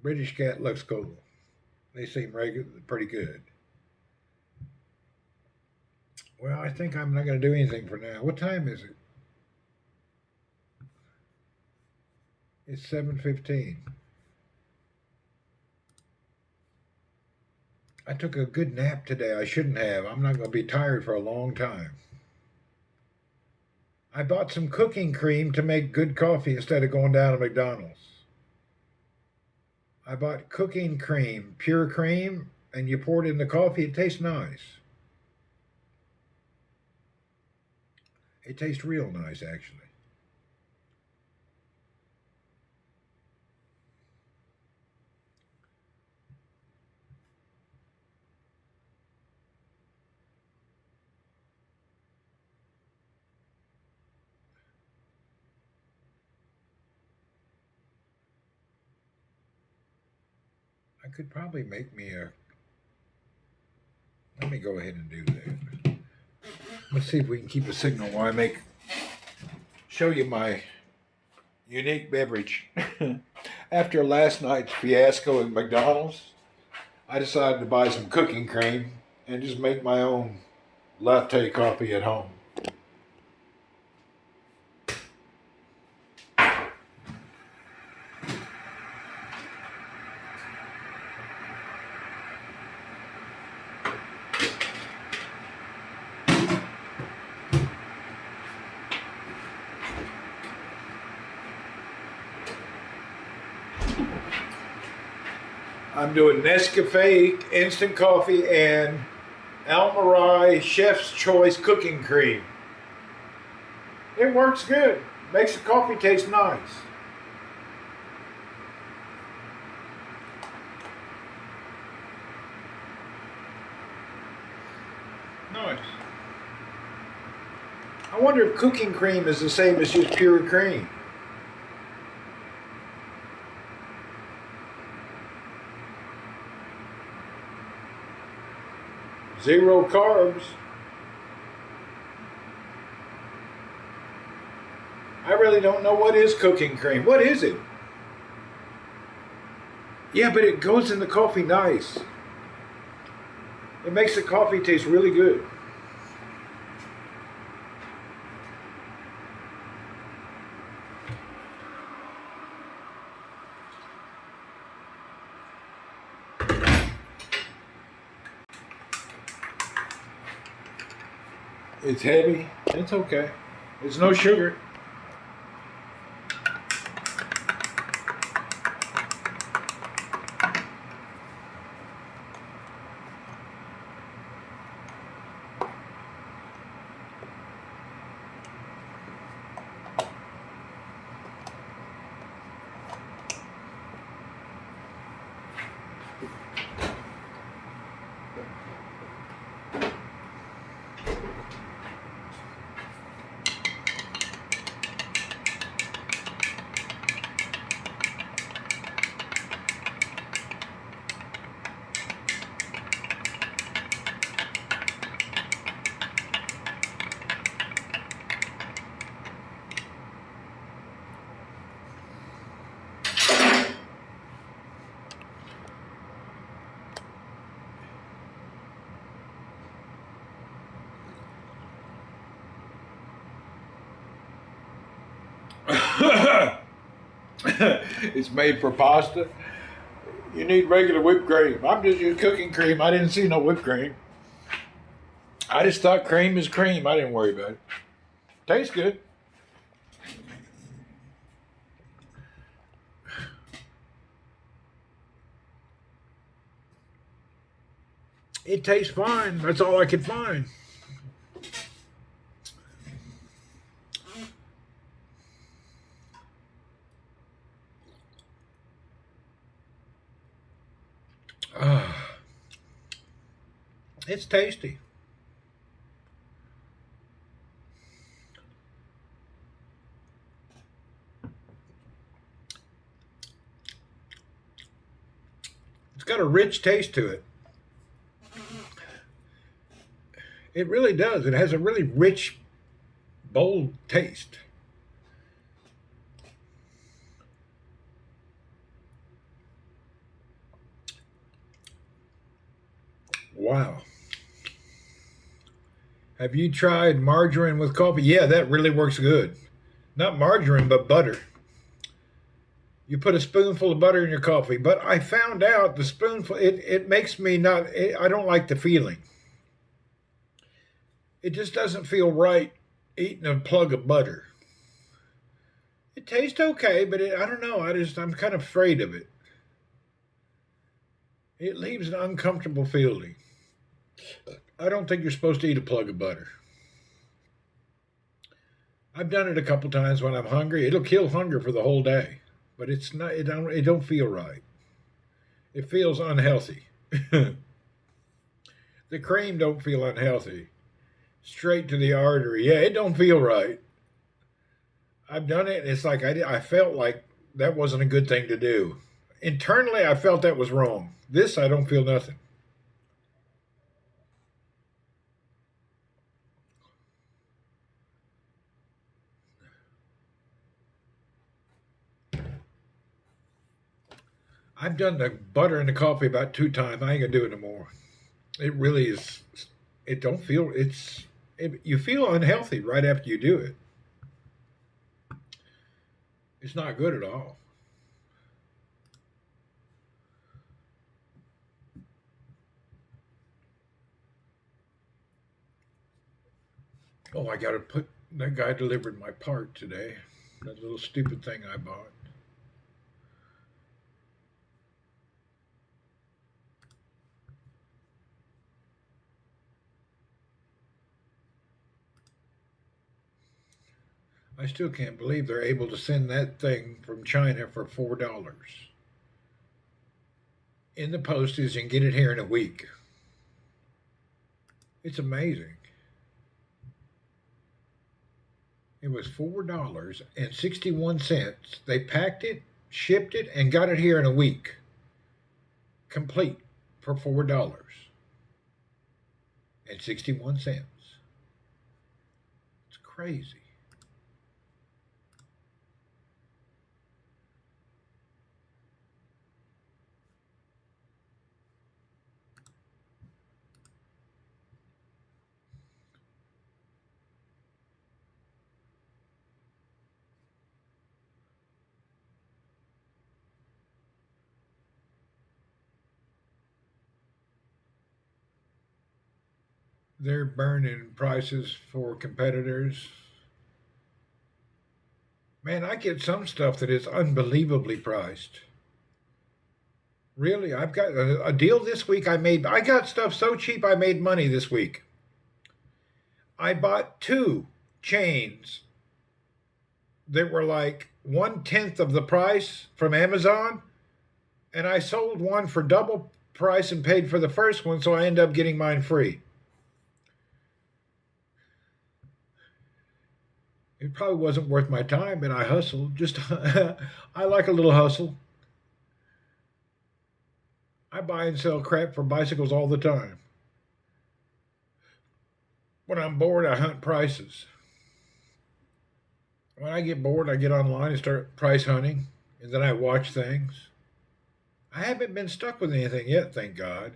British cat looks cool. They seem pretty good. Well, I think I'm not going to do anything for now. What time is it? It's 7:15. I took a good nap today. I shouldn't have. I'm not going to be tired for a long time. I bought some cooking cream to make good coffee instead of going down to McDonald's. I bought cooking cream, pure cream, and you pour it in the coffee. It tastes nice. It tastes real nice, actually. I could probably make me a... Let me go ahead and do that. Let's see if we can keep a signal while I show you my unique beverage. After last night's fiasco at McDonald's, I decided to buy some cooking cream and just make my own latte coffee at home. I'm doing Nescafe instant coffee and Almarai Chef's Choice cooking cream. It works good. Makes the coffee taste nice. Nice. I wonder if cooking cream is the same as just pure cream. Zero carbs. I really don't know what is cooking cream. What is it? Yeah, but it goes in the coffee nice. It makes the coffee taste really good. It's heavy. It's okay. There's no sugar. It's made for pasta. You need regular whipped cream. I'm just using cooking cream. I didn't see no whipped cream. I just thought cream is cream. I didn't worry about it. Tastes good. It tastes fine. That's all I could find. It's tasty. It's got a rich taste to it. It really does. It has a really rich, bold taste. Wow. Have you tried margarine with coffee? Yeah, that really works good. Not margarine, but butter. You put a spoonful of butter in your coffee, but I found out the spoonful, it makes me not, I don't like the feeling. It just doesn't feel right eating a plug of butter. It tastes okay, but I don't know. I'm kind of afraid of it. It leaves an uncomfortable feeling. I don't think you're supposed to eat a plug of butter. I've done it a couple times when I'm hungry. It'll kill hunger for the whole day, but it's not. It don't feel right. It feels unhealthy. The cream don't feel unhealthy. Straight to the artery. Yeah, it don't feel right. I've done it, and it's like I felt like that wasn't a good thing to do. Internally, I felt that was wrong. This, I don't feel nothing. I've done the butter and the coffee about 2 times. I ain't gonna do it no more. It really is. It don't feel. You feel unhealthy right after you do it. It's not good at all. Oh, I gotta put. That guy delivered my part today. That little stupid thing I bought. I still can't believe they're able to send that thing from China for $4 in the postage and get it here in a week. It's amazing. It was $4.61. They packed it, shipped it, and got it here in a week, complete, for $4.61. It's crazy. They're burning prices for competitors. Man, I get some stuff that is unbelievably priced. Really, I've got a deal this week I got stuff so cheap I made money this week. I bought 2 chains that were like 1/10 of the price from Amazon, and I sold one for double price and paid for the first one, so I ended up getting mine free. It probably wasn't worth my time, but I hustled. Just I like a little hustle. I buy and sell crap for bicycles all the time. When I'm bored, I hunt prices. When I get bored, I get online and start price hunting, and then I watch things. I haven't been stuck with anything yet, thank God.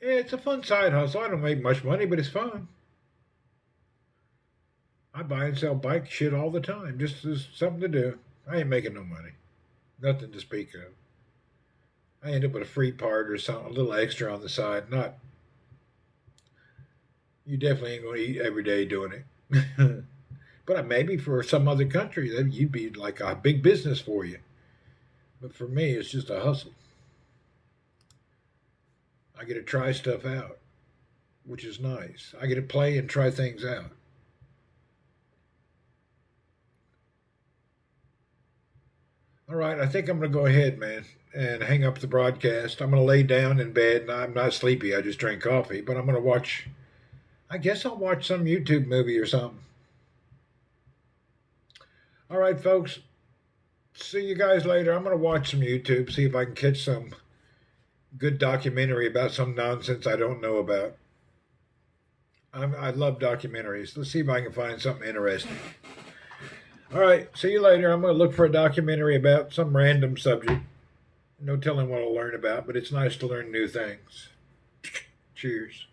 Yeah, it's a fun side hustle. I don't make much money, but it's fun. I buy and sell bike shit all the time, just as something to do. I ain't making no money. Nothing to speak of. I end up with a free part or something, a little extra on the side. Not, you definitely ain't going to eat every day doing it. But maybe for some other country, then you'd be like a big business for you. But for me, it's just a hustle. I get to try stuff out, which is nice. I get to play and try things out. All right, I think I'm going to go ahead, man, and hang up the broadcast. I'm going to lay down in bed, and I'm not sleepy. I just drank coffee, but I'm going to watch, I guess I'll watch some YouTube movie or something. All right, folks, see you guys later. I'm going to watch some YouTube, see if I can catch some good documentary about some nonsense I don't know about. I love documentaries. Let's see if I can find something interesting. All right, see you later. I'm going to look for a documentary about some random subject. No telling what I'll learn about, but it's nice to learn new things. Cheers.